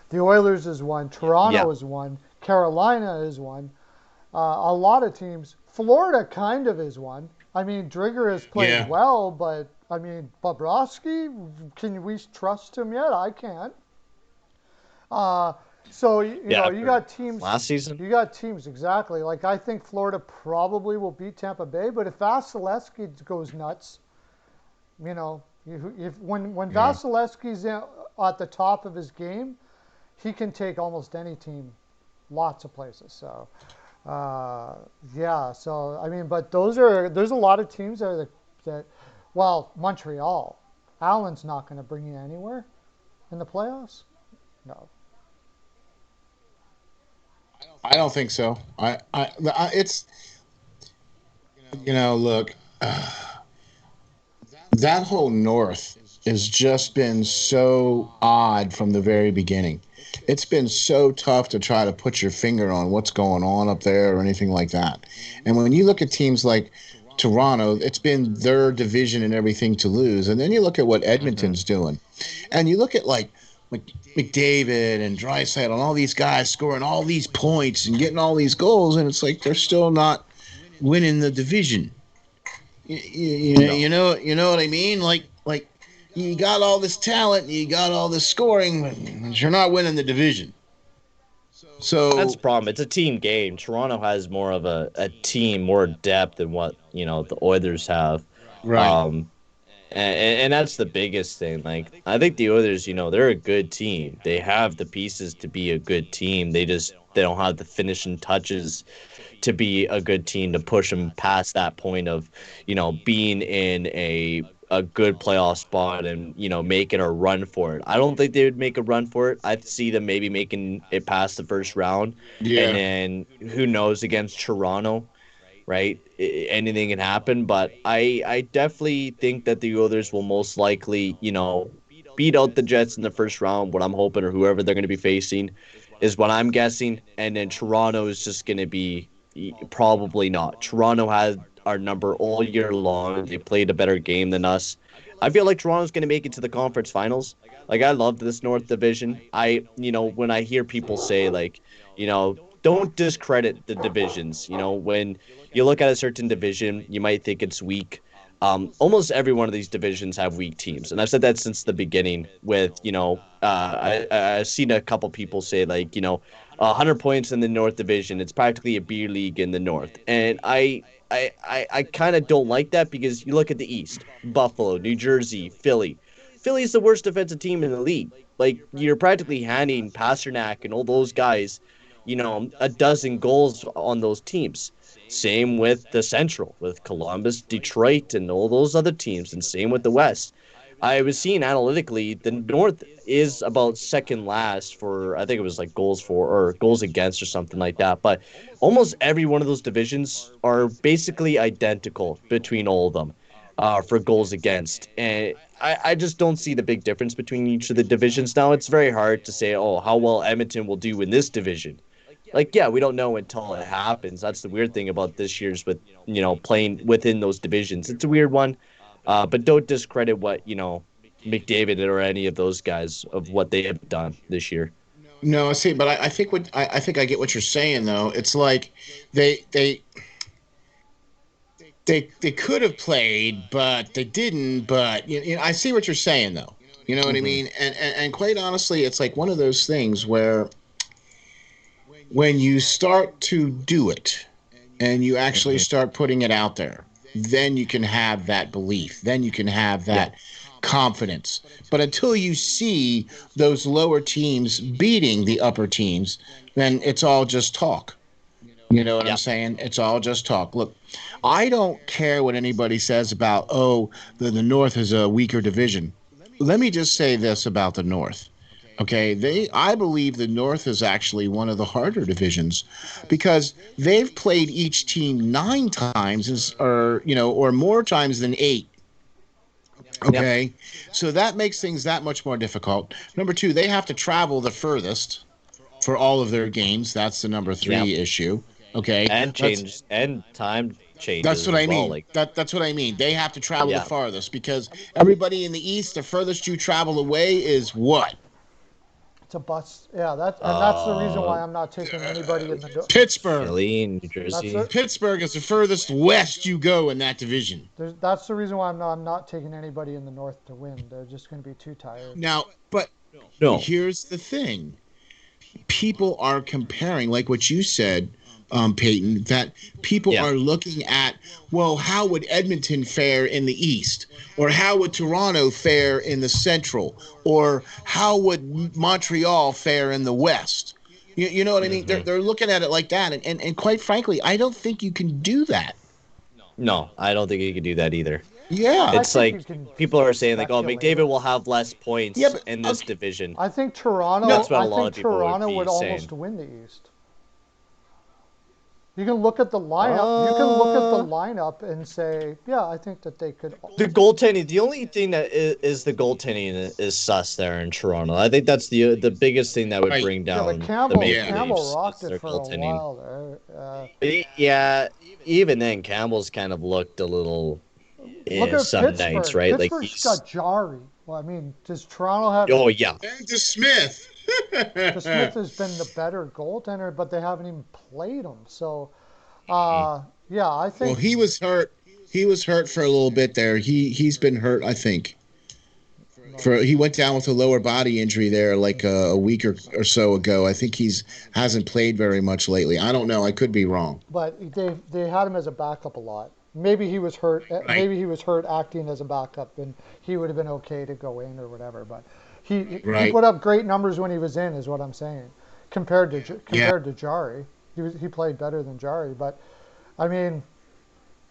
The Oilers is one. Toronto is one. Carolina is one. A lot of teams. Florida kind of is one. I mean, Drigger has played well, but I mean, Bobrovsky, can we trust him yet? I can't. So you got teams last season. You got teams exactly. Like, I think Florida probably will beat Tampa Bay, but if Vasilevsky goes nuts, when Vasilevsky's at the top of his game, he can take almost any team, lots of places. So, yeah. So I mean, but there's a lot of teams there that well, Montreal, Allen's not going to bring you anywhere in the playoffs. No. I don't think so. It's look, that whole North has just been so odd from the very beginning. It's been so tough to try to put your finger on what's going on up there or anything like that. And when you look at teams like Toronto, it's been their division and everything to lose. And then you look at what Edmonton's doing, and you look at like McDavid and Draisaitl and all these guys scoring all these points and getting all these goals, and it's like they're still not winning the division. You know what I mean? Like you got all this talent, you got all this scoring, but you're not winning the division. So that's the problem. It's a team game. Toronto has more of a team, more depth than what the Oilers have. right. And that's the biggest thing. Like, I think the Oilers, they're a good team. They have the pieces to be a good team. They don't have the finishing touches to be a good team to push them past that point of, being in a good playoff spot and, making a run for it. I don't think they would make a run for it. I'd see them maybe making it past the first round. Yeah. And then who knows against Toronto, right? Anything can happen, but I definitely think that the Oilers will most likely, beat out the Jets in the first round. What I'm hoping, or whoever they're going to be facing, is what I'm guessing. And then Toronto is just going to be probably not. Toronto had our number all year long. They played a better game than us. I feel like Toronto's going to make it to the conference finals. Like, I love this North Division. When I hear people say, like, don't discredit the divisions. When you look at a certain division, you might think it's weak. Almost every one of these divisions have weak teams, and I've said that since the beginning. With I've seen a couple people say, like, 100 points in the North Division, it's practically a beer league in the North, and I kind of don't like that, because you look at the East: Buffalo, New Jersey, Philly. Philly's the worst defensive team in the league. Like, you're practically handing Pasternak and all those guys, a dozen goals on those teams. Same with the Central, with Columbus, Detroit, and all those other teams, and same with the West. I was seeing analytically, the North is about second last for, I think it was like goals for or goals against or something like that. But almost every one of those divisions are basically identical between all of them for goals against. And I just don't see the big difference between each of the divisions. Now, it's very hard to say, oh, how well Edmonton will do in this division. Like, yeah, we don't know until it happens. That's the weird thing about this year's with, playing within those divisions. It's a weird one. But don't discredit what, McDavid or any of those guys of what they have done this year. No, see, but I think I think I get what you're saying though. It's like they could have played, but they didn't. But I see what you're saying though. You know what I mean? And quite honestly, it's like one of those things where when you start to do it and you actually start putting it out there, then you can have that belief. Then you can have that confidence. But until you see those lower teams beating the upper teams, then it's all just talk. You know what I'm saying? It's all just talk. Look, I don't care what anybody says about, the North is a weaker division. Let me just say this about the North. Okay, I believe the North is actually one of the harder divisions because they've played each team 9 times or more times than 8. Okay, so that makes things that much more difficult. Number 2, they have to travel the furthest for all of their games. That's the number 3 issue. Okay, and time changes. That's what I mean. Like, that's what I mean. They have to travel the farthest because everybody in the East, the furthest you travel away is what? It's a bus. Yeah, that's the reason why I'm not taking anybody in the Pittsburgh. Philly, New Jersey. Pittsburgh is the furthest west you go in that division. That's the reason why I'm not taking anybody in the North to win. They're just going to be too tired. Now, but here's the thing. People are comparing, like what you said, Peyton, that people Yeah. are looking at, well, how would Edmonton fare in the East? Or how would Toronto fare in the Central? Or how would Montreal fare in the West? You know what I mean? They're looking at it like that. And quite frankly, I don't think you can do that. No, I don't think you can do that either. Yeah. I It's think like you can people are saying like, oh, speculate McDavid it. will have less Yeah, points but in this okay. division. I think Toronto. That's what a I lot think of people would Toronto be would saying. almost win the East. You can look at the lineup. You can look at the lineup and say, yeah, I think that they could. The goaltending, the only thing that is the goaltending is sus there in Toronto. I think that's the biggest thing that would Right. bring Yeah, down but the Campbell Maple Leafs rocked is it their for a goaltending. while there. Yeah, even then, Campbell's kind of looked a little Look at some nights, Pittsburgh. right? Like Pittsburgh's he's got Jari. Well, I mean, does Toronto have? oh yeah, And to Smith. The Smith has been the better goaltender, but they haven't even played him. So, yeah, I Well, think he was hurt. He was hurt for a little bit there. He's been hurt, I think. He went down with a lower body injury there like a week or so ago. I think hasn't played very much lately. I don't know. I could be wrong. but they had him as a backup a lot. Maybe he was hurt. Right. Maybe he was hurt acting as a backup, and he would have been okay to go in or whatever. But he Right. put up great numbers when he was in, is what I'm saying. Compared to Jari, he played better than Jari. But I mean,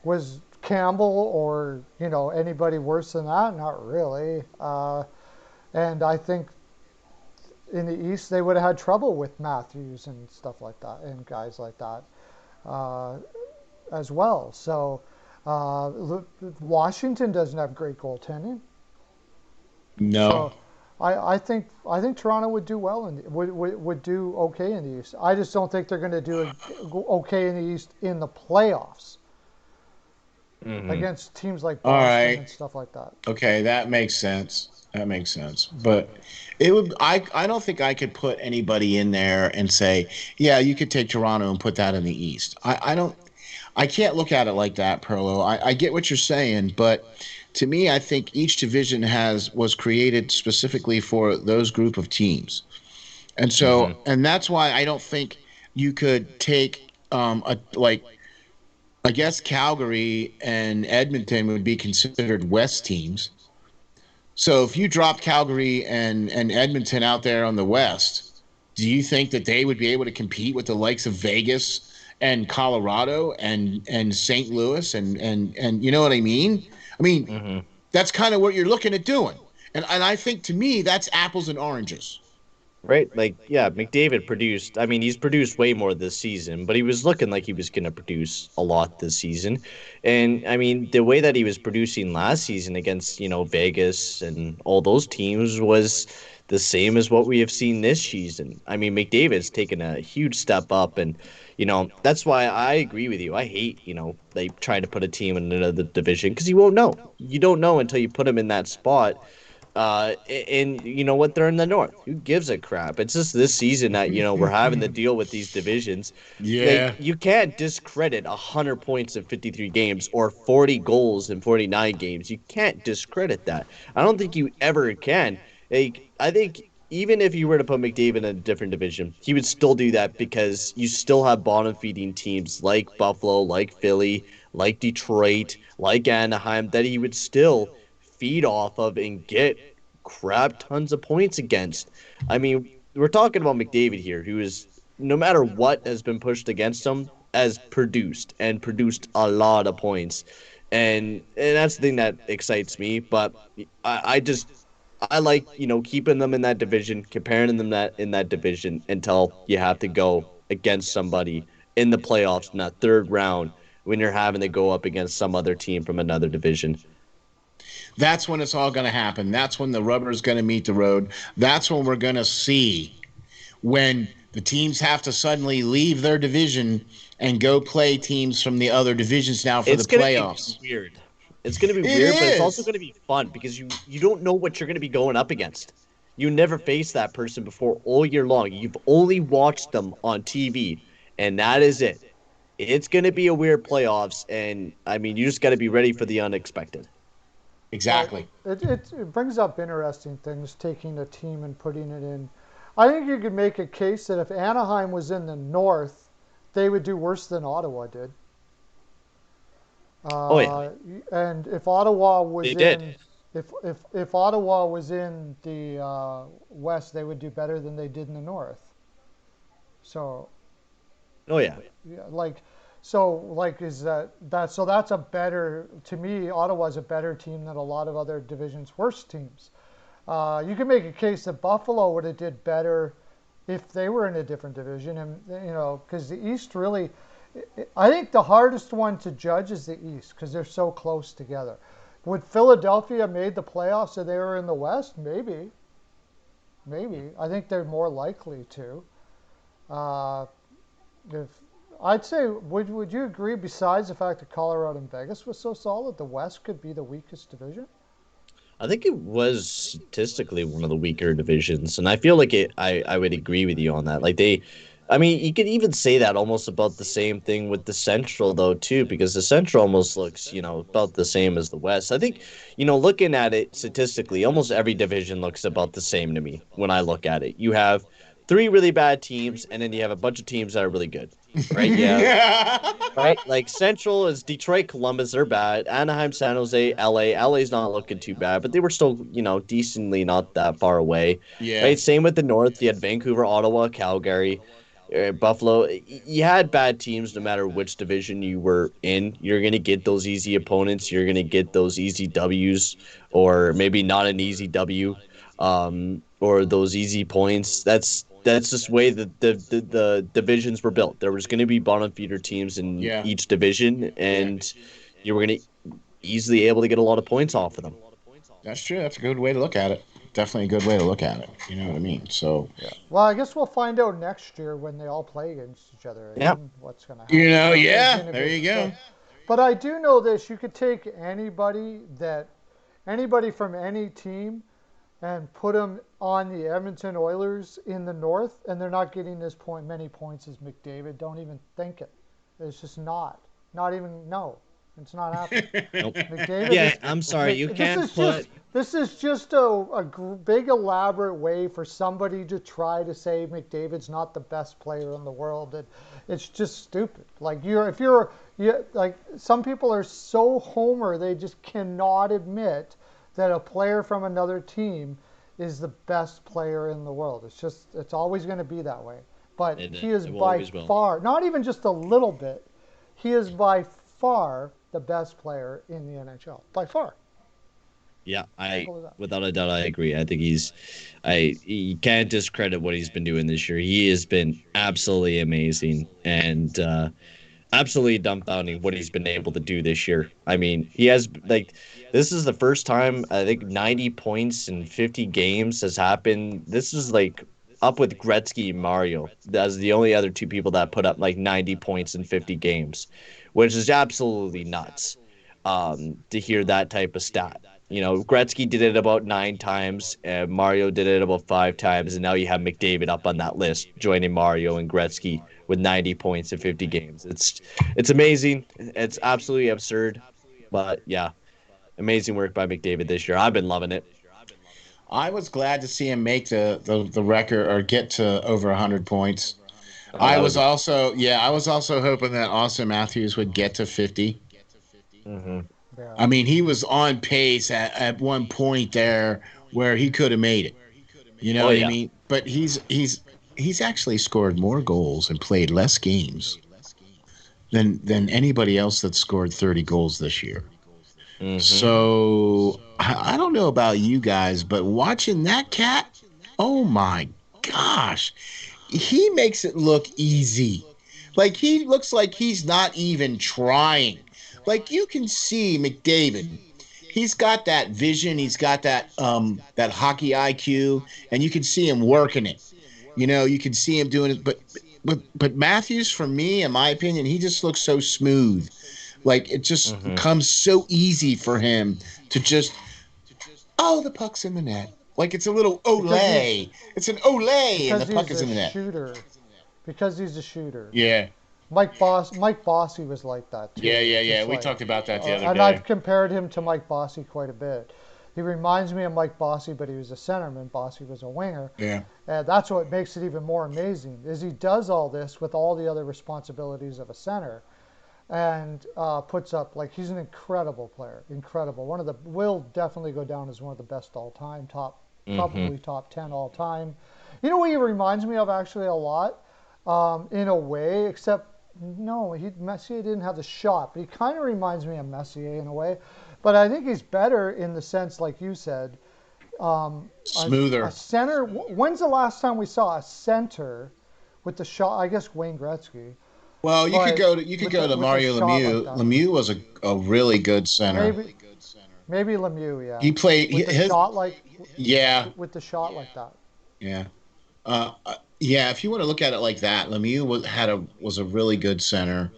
was Campbell or anybody worse than that? Not really. And I think in the East they would have had trouble with Matthews and stuff like that, and guys like that as well. So Washington doesn't have great goaltending. No. So I think Toronto would do well and would do okay in the East. I just don't think they're going to do okay in the East in the playoffs against teams like All Boston right. and stuff like that. Okay, that makes sense. That makes sense. But it would. I don't think I could put anybody in there and say, yeah, you could take Toronto and put that in the East. I don't. I can't look at it like that, Perlo. I get what you're saying, but to me, I think each division was created specifically for those group of teams, and so and that's why I don't think you could take I guess Calgary and Edmonton would be considered West teams. So if you dropped Calgary and Edmonton out there on the West, do you think that they would be able to compete with the likes of Vegas and Colorado and St. Louis and you know what I mean? I mean, that's kind of what you're looking at doing. And I think to me that's apples and oranges. right. Like yeah, McDavid produced. I mean, he's produced way more this season, but he was looking like he was going to produce a lot this season. And I mean, the way that he was producing last season against Vegas and all those teams was the same as what we have seen this season. I mean, McDavid's taken a huge step up, and that's why I agree with you. I hate they trying to put a team in another division because you won't know. You don't know until you put them in that spot. And you know what? They're in the North. Who gives a crap? It's just this season that we're having to deal with these divisions. Yeah. Like, you can't discredit 100 points in 53 games or 40 goals in 49 games. You can't discredit that. I don't think you ever can. Like, I think even if you were to put McDavid in a different division, he would still do that because you still have bottom feeding teams like Buffalo, like Philly, like Detroit, like Anaheim that he would still feed off of and get crap tons of points against. I mean, we're talking about McDavid here, who is, no matter what has been pushed against him, has produced a lot of points. And that's the thing that excites me. But I like, keeping them in that division, comparing them in that division until you have to go against somebody in the playoffs in that third round when you're having to go up against some other team from another division. That's when it's all going to happen. That's when the rubber is going to meet the road. That's when we're going to see when the teams have to suddenly leave their division and go play teams from the other divisions now for the playoffs. Be weird. It's going to be weird, but it's also going to be fun because you don't know what you're going to be going up against. You never faced that person before all year long. You've only watched them on TV, and that is it. It's going to be a weird playoffs, and I mean, you just got to be ready for the unexpected. Exactly. It brings up interesting things, taking a team and putting it in. I think you could make a case that if Anaheim was in the North, they would do worse than Ottawa did. Oh yeah, And if Ottawa was they in, did. if Ottawa was in the West, they would do better than they did in the North. So Oh yeah. yeah, like is that so that's a better to me. Ottawa's a better team than a lot of other divisions' worst teams. You can make a case that Buffalo would have did better if they were in a different division, and because the East really, I think the hardest one to judge is the East because they're so close together. Would Philadelphia made the playoffs if they were in the West? Maybe. I think they're more likely to. Uh, if I'd say, would you agree? Besides the fact that Colorado and Vegas was so solid, the West could be the weakest division. I think it was statistically one of the weaker divisions, and I feel like it. I would agree with you on that. Like I mean, you could even say that almost about the same thing with the Central though too, because the Central almost looks, about the same as the West. I think, looking at it statistically, almost every division looks about the same to me when I look at it. You have three really bad teams, and then you have a bunch of teams that are really good, right? Yeah, Yeah. right? Like Central is Detroit, Columbus, they're bad. Anaheim, San Jose, LA. LA's not looking too bad, but they were still, decently not that far away. Yeah. Right? Same with the North. You had Vancouver, Ottawa, Calgary, Buffalo. You had bad teams no matter which division you were in. You're going to get those easy opponents. You're going to get those easy W's, or maybe not an easy W, or those easy points. That's just the way the divisions were built. There was going to be bottom feeder teams in Yeah. each division, and you were going to easily able to get a lot of points off of them. That's true. That's a good way to look at it. Definitely a good way to look at it. You know what I mean? So, Yeah. Well, I guess we'll find out next year when they all play against each other Yeah. again. What's going to happen? Who's yeah, gonna there be- you go. But I do know this: you could take anybody from any team, and put them on the Edmonton Oilers in the North, and they're not getting many points as McDavid. Don't even think it. It's just not. Not even no. It's not happening. Nope. McDavid. Yeah, I'm sorry. You can't put. This is just a big elaborate way for somebody to try to say McDavid's not the best player in the world. It's just stupid. Like like some people are so homer they just cannot admit that a player from another team is the best player in the world. It's always going to be that way. But he is by far, not even just a little bit, he is by far the best player in the NHL. By far. Yeah, without a doubt, I agree. I think you can't discredit what he's been doing this year. He has been absolutely amazing and absolutely dumbfounding what he's been able to do this year. I mean, this is the first time I think 90 points in 50 games has happened. This is up with Gretzky and Mario as the only other two people that put up 90 points in 50 games, which is absolutely nuts to hear that type of stat. Gretzky did it about 9 times, and Mario did it about 5 times, and now you have McDavid up on that list, joining Mario and Gretzky with 90 points in 50 games. It's amazing. It's absolutely absurd, but yeah, amazing work by McDavid this year. I've been loving it. I was glad to see him make the record or get to over 100 points. I was also hoping that Austin Matthews would get to 50. Mm-hmm. Yeah. I mean, he was on pace at one point there where he could have made it. You know what I mean? But he's actually scored more goals and played less games than anybody else that scored 30 goals this year. Mm-hmm. So I don't know about you guys, but watching that cat, oh my gosh, he makes it look easy. Like he looks like he's not even trying. Like you can see McDavid, he's got that vision, he's got that hockey IQ, and you can see him working it. You can see him doing it. But Matthews, for me, in my opinion, he just looks so smooth. Like it just comes so easy for him to just, the puck's in the net. Like it's a little Olay. It's an Olay, and the puck is in the net. Because he's a shooter. Yeah. Mike Bossy was like that too. Yeah. We talked about that the other day. And I've compared him to Mike Bossy quite a bit. He reminds me of Mike Bossy, but he was a centerman. Bossy was a winger. Yeah. And that's what makes it even more amazing, is he does all this with all the other responsibilities of a center, and puts up, like, he's an incredible player, incredible. Will definitely go down as one of the best all time, probably top 10 all time. You know what he reminds me of actually a lot, in a way, except no, Messier didn't have the shot, but he kind of reminds me of Messier in a way. But I think he's better in the sense, like you said, smoother. A center. When's the last time we saw a center with the shot? I guess Wayne Gretzky. Well, you could go to Mario Lemieux. Like Lemieux was a really good center. Maybe Lemieux, yeah. He played with the shot like with the shot like that. Yeah. Yeah, if you want to look at it like that, Lemieux was a really good center,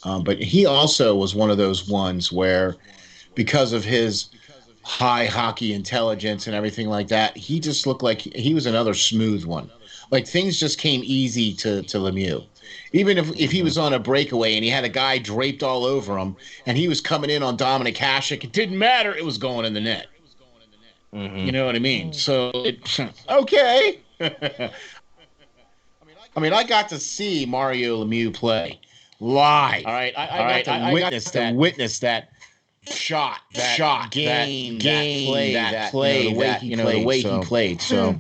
but he also was one of those ones where, because of his high hockey intelligence and everything like that, he just looked like he was another smooth one. Like, things just came easy to Lemieux. Even if he was on a breakaway and he had a guy draped all over him and he was coming in on Dominic Hasek, it didn't matter. It was going in the net. You know what I mean? So, okay. I mean, I got to see Mario Lemieux play live. All right, I got to witness that shot, that game, that play, the way he played. So,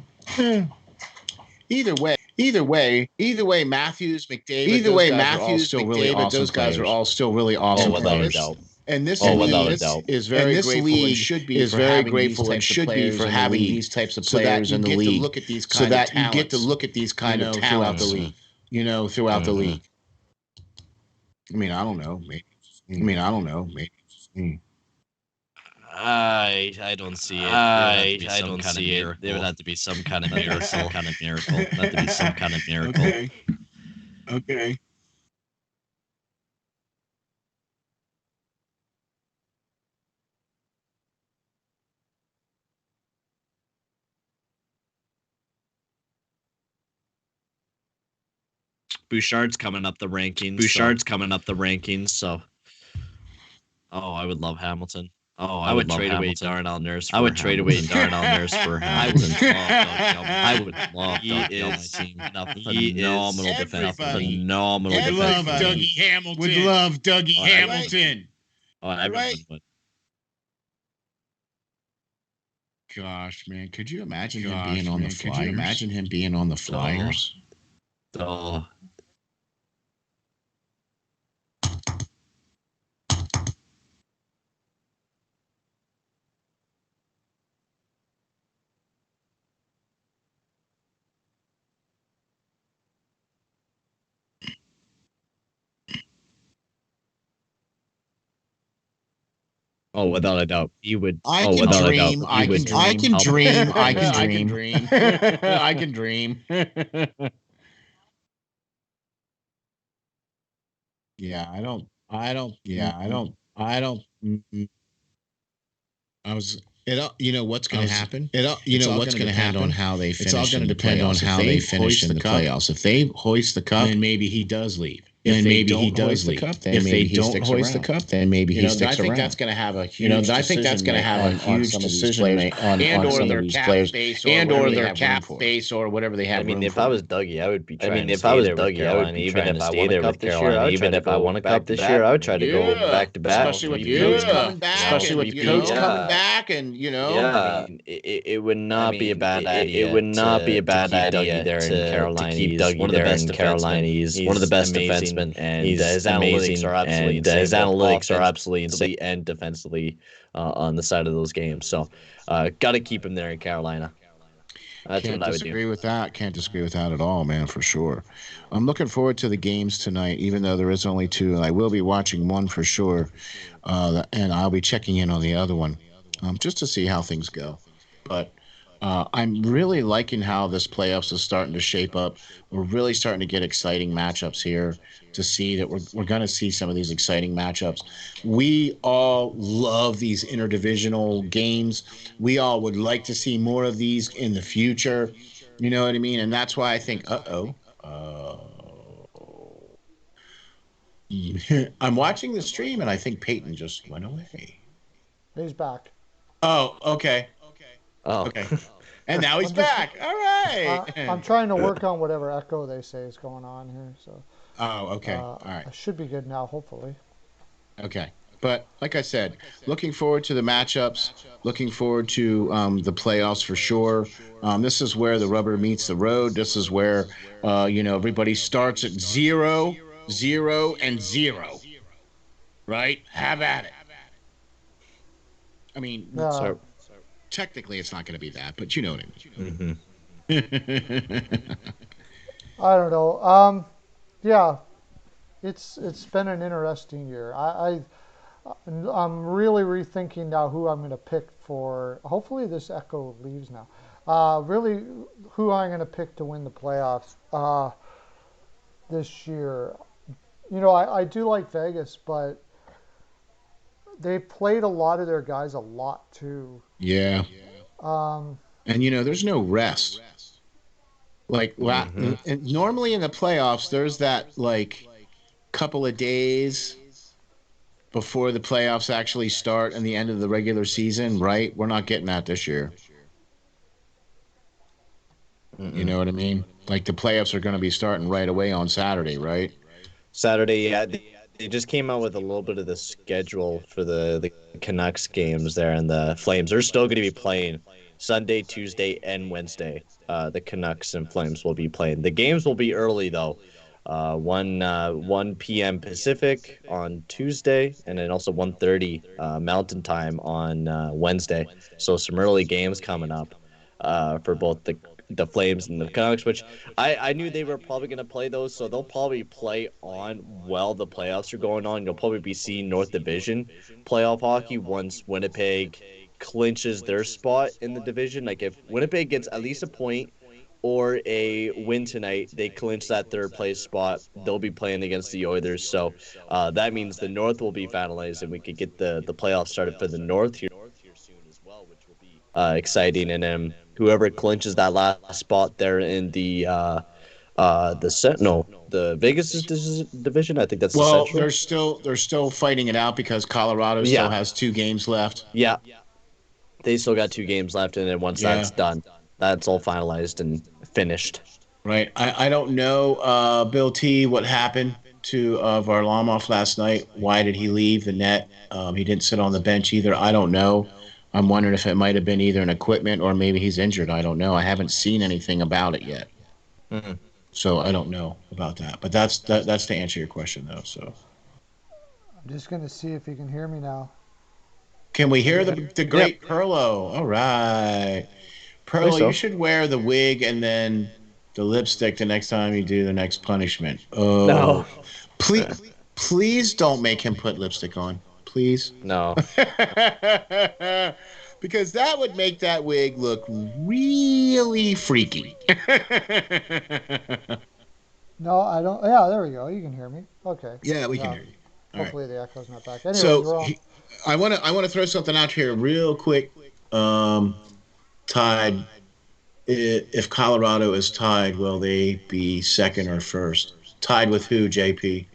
either way, Matthews, McDavid, those guys are all still really awesome players. And this league is very grateful and should be for having these types of players in the league, so that you get to look at these kind of talents throughout the league. I mean, I don't know, maybe. I don't see it. I don't see it. There would have to be some kind of miracle. Not to be some kind of miracle. Okay. Bouchard's coming up the rankings. So, I would love Hamilton. I would trade away Darnell Nurse. I would trade away Darnell Nurse for Hamilton. I would love Doug Hamilton. He is phenomenal defense. Phenomenal defense. Love Dougie Hamilton. Would love Dougie Hamilton. Everyone would. Gosh, man, could you imagine him being on the Flyers? Could you imagine him being on the Flyers? Without a doubt, he would. I can dream. Yeah, I don't. You know what's going to happen? You know what's going to happen on how they finish. It's all going to depend on how they finish in the playoffs. If they hoist the cup, then maybe he does leave. Then maybe he does leave. If they don't hoist the cup, then maybe he sticks around. I think that's going to have a huge. I think that's going to have a huge decision on some of these players, and or their cap base, or whatever they have. I mean, if I was Dougie, I would be. Even if I won a cup this year, I would try to go back to back. Especially with Coates coming back, and it would not be a bad idea. It would not be a bad idea there in Carolina. Keep Dougie there in Carolina. He's one of the best defensemen. And his analytics are absolutely insane, and defensively on the side of those games. So, got to keep him there in Carolina. That's Can't what I would disagree with that. Can't disagree with that at all, man, for sure. I'm looking forward to the games tonight, even though there is only two, and I will be watching one for sure, and I'll be checking in on the other one, just to see how things go. But I'm really liking how this playoffs is starting to shape up. We're really starting to get exciting matchups here, to see that we're going to see some of these exciting matchups. We all love these interdivisional games. We all would like to see more of these in the future. You know what I mean? And that's why I think, I'm watching the stream and I think Peyton just went away. He's back. Oh, okay. Oh. Okay. And now he's I'm just- back. All right. I'm trying to work on whatever echo they say is going on here. So Oh, okay. All right. I should be good now, hopefully. Okay. But like I said, looking forward to the matchups, looking forward to the playoffs for sure. This is where the rubber meets the road. This is where, everybody starts at 0, 0, and 0. Right? Have at it. I mean, So, technically it's not going to be that, but you know what I mean. I don't know. Yeah, it's been an interesting year. I'm really rethinking now who I'm going to pick for. Hopefully this echo leaves now. Really, who I'm going to pick to win the playoffs this year. I do like Vegas, but they played a lot of their guys a lot too. Yeah. Um, And there's no rest. Like and normally in the playoffs, there's that like couple of days before the playoffs actually start and the end of the regular season, right? We're not getting that this year. You know what I mean? Like the playoffs are going to be starting right away on Saturday, right? Saturday, yeah, they just came out with a little bit of the schedule for the Canucks games there, and the Flames. They're still going to be playing Sunday, Tuesday, and Wednesday. The Canucks and Flames will be playing. The games will be early though. 1 p.m. Pacific on Tuesday, and then also 1:30 Mountain Time on Wednesday. So some early games coming up for both the Flames and the Canucks, which I knew they were probably going to play those, so they'll probably play on while the playoffs are going on. You'll probably be seeing North Division playoff hockey once Winnipeg clinches their spot in the division. Like if Winnipeg gets at least a point or a win tonight, they clinch that third place spot. They'll be playing against the Oilers, so that means the North will be finalized, and we could get the playoffs started for the North here soon as well, which will be exciting. And then whoever clinches that last spot there in the Vegas division, I think that's the Well, Central. they're still fighting it out because Colorado still has 2 games left. Yeah, they still got 2 games left, and then once that's done, that's all finalized and finished. Right. I don't know, Bill T, what happened to Varlamov last night. Why did he leave the net? He didn't sit on the bench either. I don't know. I'm wondering if it might have been either an equipment or maybe he's injured. I don't know. I haven't seen anything about it yet. Mm-hmm. So I don't know about that. But that's to answer your question, though. So I'm just going to see if you can hear me now. can we hear the great Perlo? All right. Perlo, you should wear the wig and then the lipstick the next time you do the next punishment. Oh, no. Please don't make him put lipstick on. Please. No. Because that would make that wig look really freaky. No, I don't. Yeah, there we go. You can hear me. Okay. Yeah, we can hear you. All hopefully the echo's not back. Anyways, so I want to throw something out here real quick. Tied. If Colorado is tied, will they be second or first? Tied with who, JP?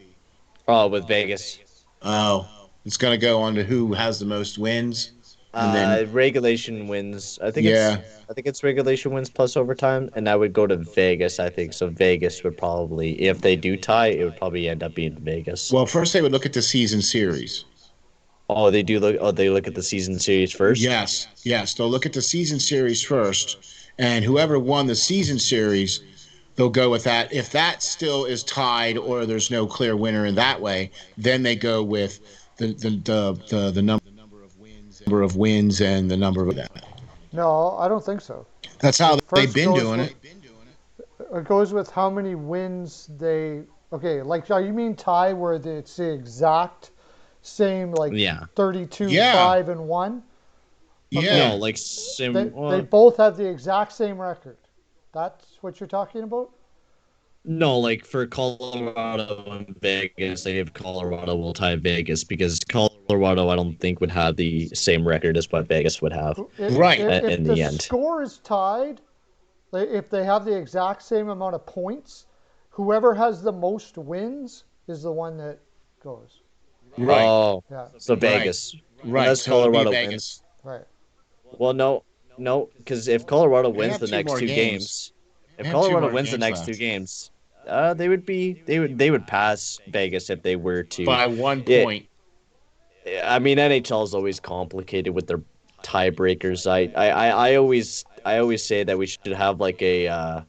Oh, with Vegas. Oh, it's going to go on to who has the most wins. And then regulation wins. I think it's regulation wins plus overtime, and that would go to Vegas. I think so. Vegas would probably, if they do tie, it would probably end up being Vegas. Well, first they would look at the season series. Oh, they do look. Oh, they look at the season series first. Yes. They'll look at the season series first, and whoever won the season series, they'll go with that. If that still is tied or there's no clear winner in that way, then they go with the number of wins and the number of that. No, I don't think so. That's how they've been doing it. It goes with how many wins they. Okay, like you mean tie where it's the exact same, like 32, 5, and 1. Okay. Yeah, no, like same. They both have the exact same record. That's what you're talking about? No, like for Colorado and Vegas, they have Colorado will tie Vegas because Colorado, I don't think, would have the same record as what Vegas would have. Right. In the end. If the score is tied, if they have the exact same amount of points, whoever has the most wins is the one that goes. Right. Oh, yeah. So Vegas. Right. Unless so Colorado Vegas. wins. Right. Well, no, because if Colorado They wins have the two next more two games. games, if They have two Colorado more wins the games next two left games, they would pass Vegas if they were to. by 1 point. I mean, NHL is always complicated with their tiebreakers. I always say that we should have like a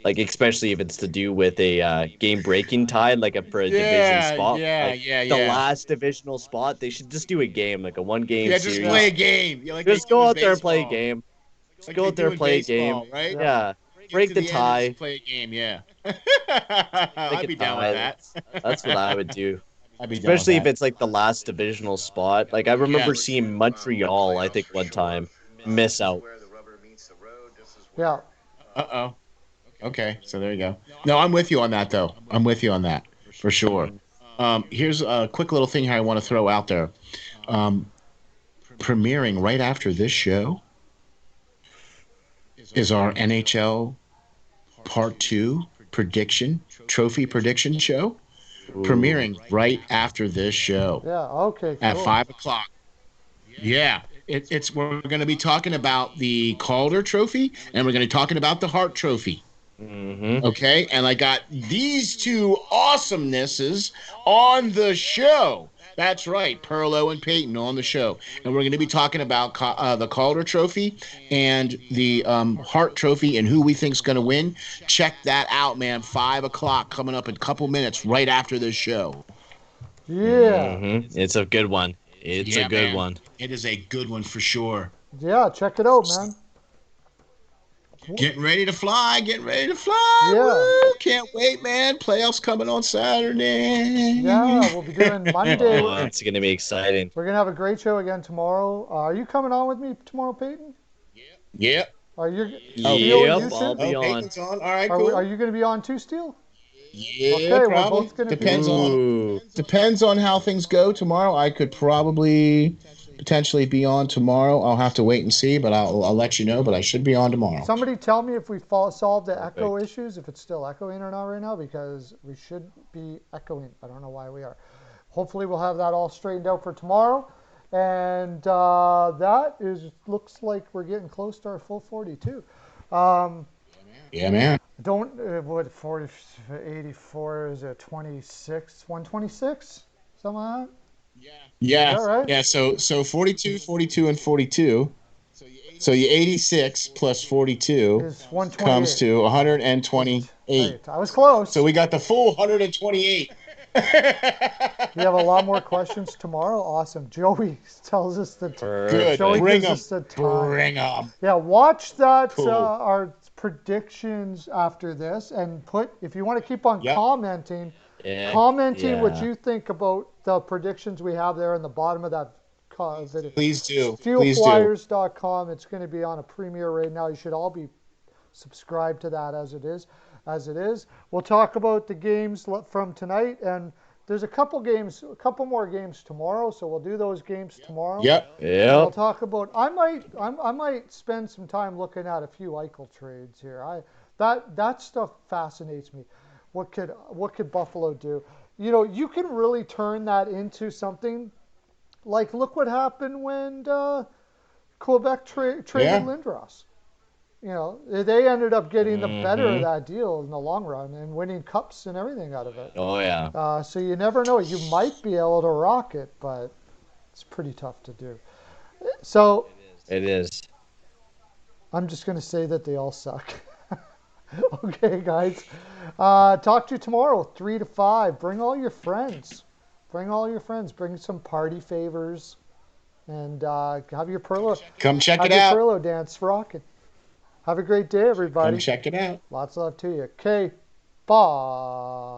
like especially if it's to do with a game breaking tie, like for a division Yeah, spot, yeah, like yeah, the yeah. last divisional spot. They should just do a game, like a one game Yeah, just Yeah. play a series. game. Yeah, like they Just do go in out there and play a baseball. game. Just Like go they out there do and in play a game. baseball, right? Yeah. Yeah, Get break to the the end and tie. just play a game. Yeah. Break I'd a be down with tie. that. That's what I would do. I'd be down with Especially if that. it's like the last divisional spot. Like I remember Yes. seeing Montreal, I think one time, miss out. Yeah. Uh-oh. Okay, so there you go. No, I'm with you on that, though. I'm with you on that, for sure. Here's a quick little thing here I want to throw out there. Um, Premiering right after this show is our NHL Part 2 trophy prediction show. Premiering right after this show Yeah. Okay. at Cool. 5 o'clock. Yeah. We're going to be talking about the Calder Trophy, and we're going to be talking about the Hart Trophy. Mm-hmm. Okay, and I got these two awesomenesses on the show. That's right, Perlo and Peyton on the show, and we're going to be talking about the Calder Trophy and the Hart Trophy and who we think's going to win. Check that out, man. 5 o'clock coming up in a couple minutes right after this show. Yeah. Mm-hmm. It's a good one. It's Yeah, a good man. one. It is a good one for sure. Yeah. Check it out, man. Getting ready to fly. Yeah. Woo, can't wait, man. Playoffs coming on Saturday. Yeah. We'll be doing Monday. Oh, it's gonna be exciting. We're gonna have a great show again tomorrow. Are you coming on with me tomorrow, Peyton? Yep. Are you? Yep, you I'll too? be on. Peyton's on. All right, Are, cool. are you going to be on too, Steel? Yeah, Okay, we're probably. both gonna be- Depends on how things go tomorrow. I could probably potentially be on tomorrow. I'll have to wait and see, but I'll let you know. But I should be on tomorrow. Somebody tell me if we solved the echo issues, if it's still echoing or not right now, because we should be echoing. I don't know why we are. Hopefully we'll have that all straightened out for tomorrow. And looks like we're getting close to our full 42. Yeah, man. Don't, what, 40, 84, is it 26, 126? Something like that? Yeah. Is that right? Yeah. So 42, 42, and 42. So you 86 plus 42 Is 128. comes to 128. Right. I was close. So we got the full 128. We have a lot more questions tomorrow. Awesome. Joey tells us the Good. Joey Bring gives them. us the time. Bring them. Yeah, watch that Cool. our predictions after this, and if you want to keep on Yep. commenting what you think about the predictions we have there in the bottom of that video. Please do. Steelflyers.com. It's going to be on a premiere right now. You should all be subscribed to that as it is. We'll talk about the games from tonight, and there's a couple more games tomorrow, so we'll do those games tomorrow. Yep. We'll talk about. I might spend some time looking at a few Eichel trades here. That stuff fascinates me. What could Buffalo do? You know, you can really turn that into something. Like, look what happened when Quebec traded Lindros. You know, they ended up getting the better of that deal in the long run and winning cups and everything out of it. Oh yeah. So you never know. You might be able to rock it, but it's pretty tough to do. So It is. I'm just going to say that they all suck. Okay, guys. Talk to you tomorrow, 3 to 5. Bring all your friends. Bring some party favors. And have your Perlo. Come check have it your out. Perlo dance rocking. Have a great day, everybody. Come check it out. Lots of love to you. Okay. Bye.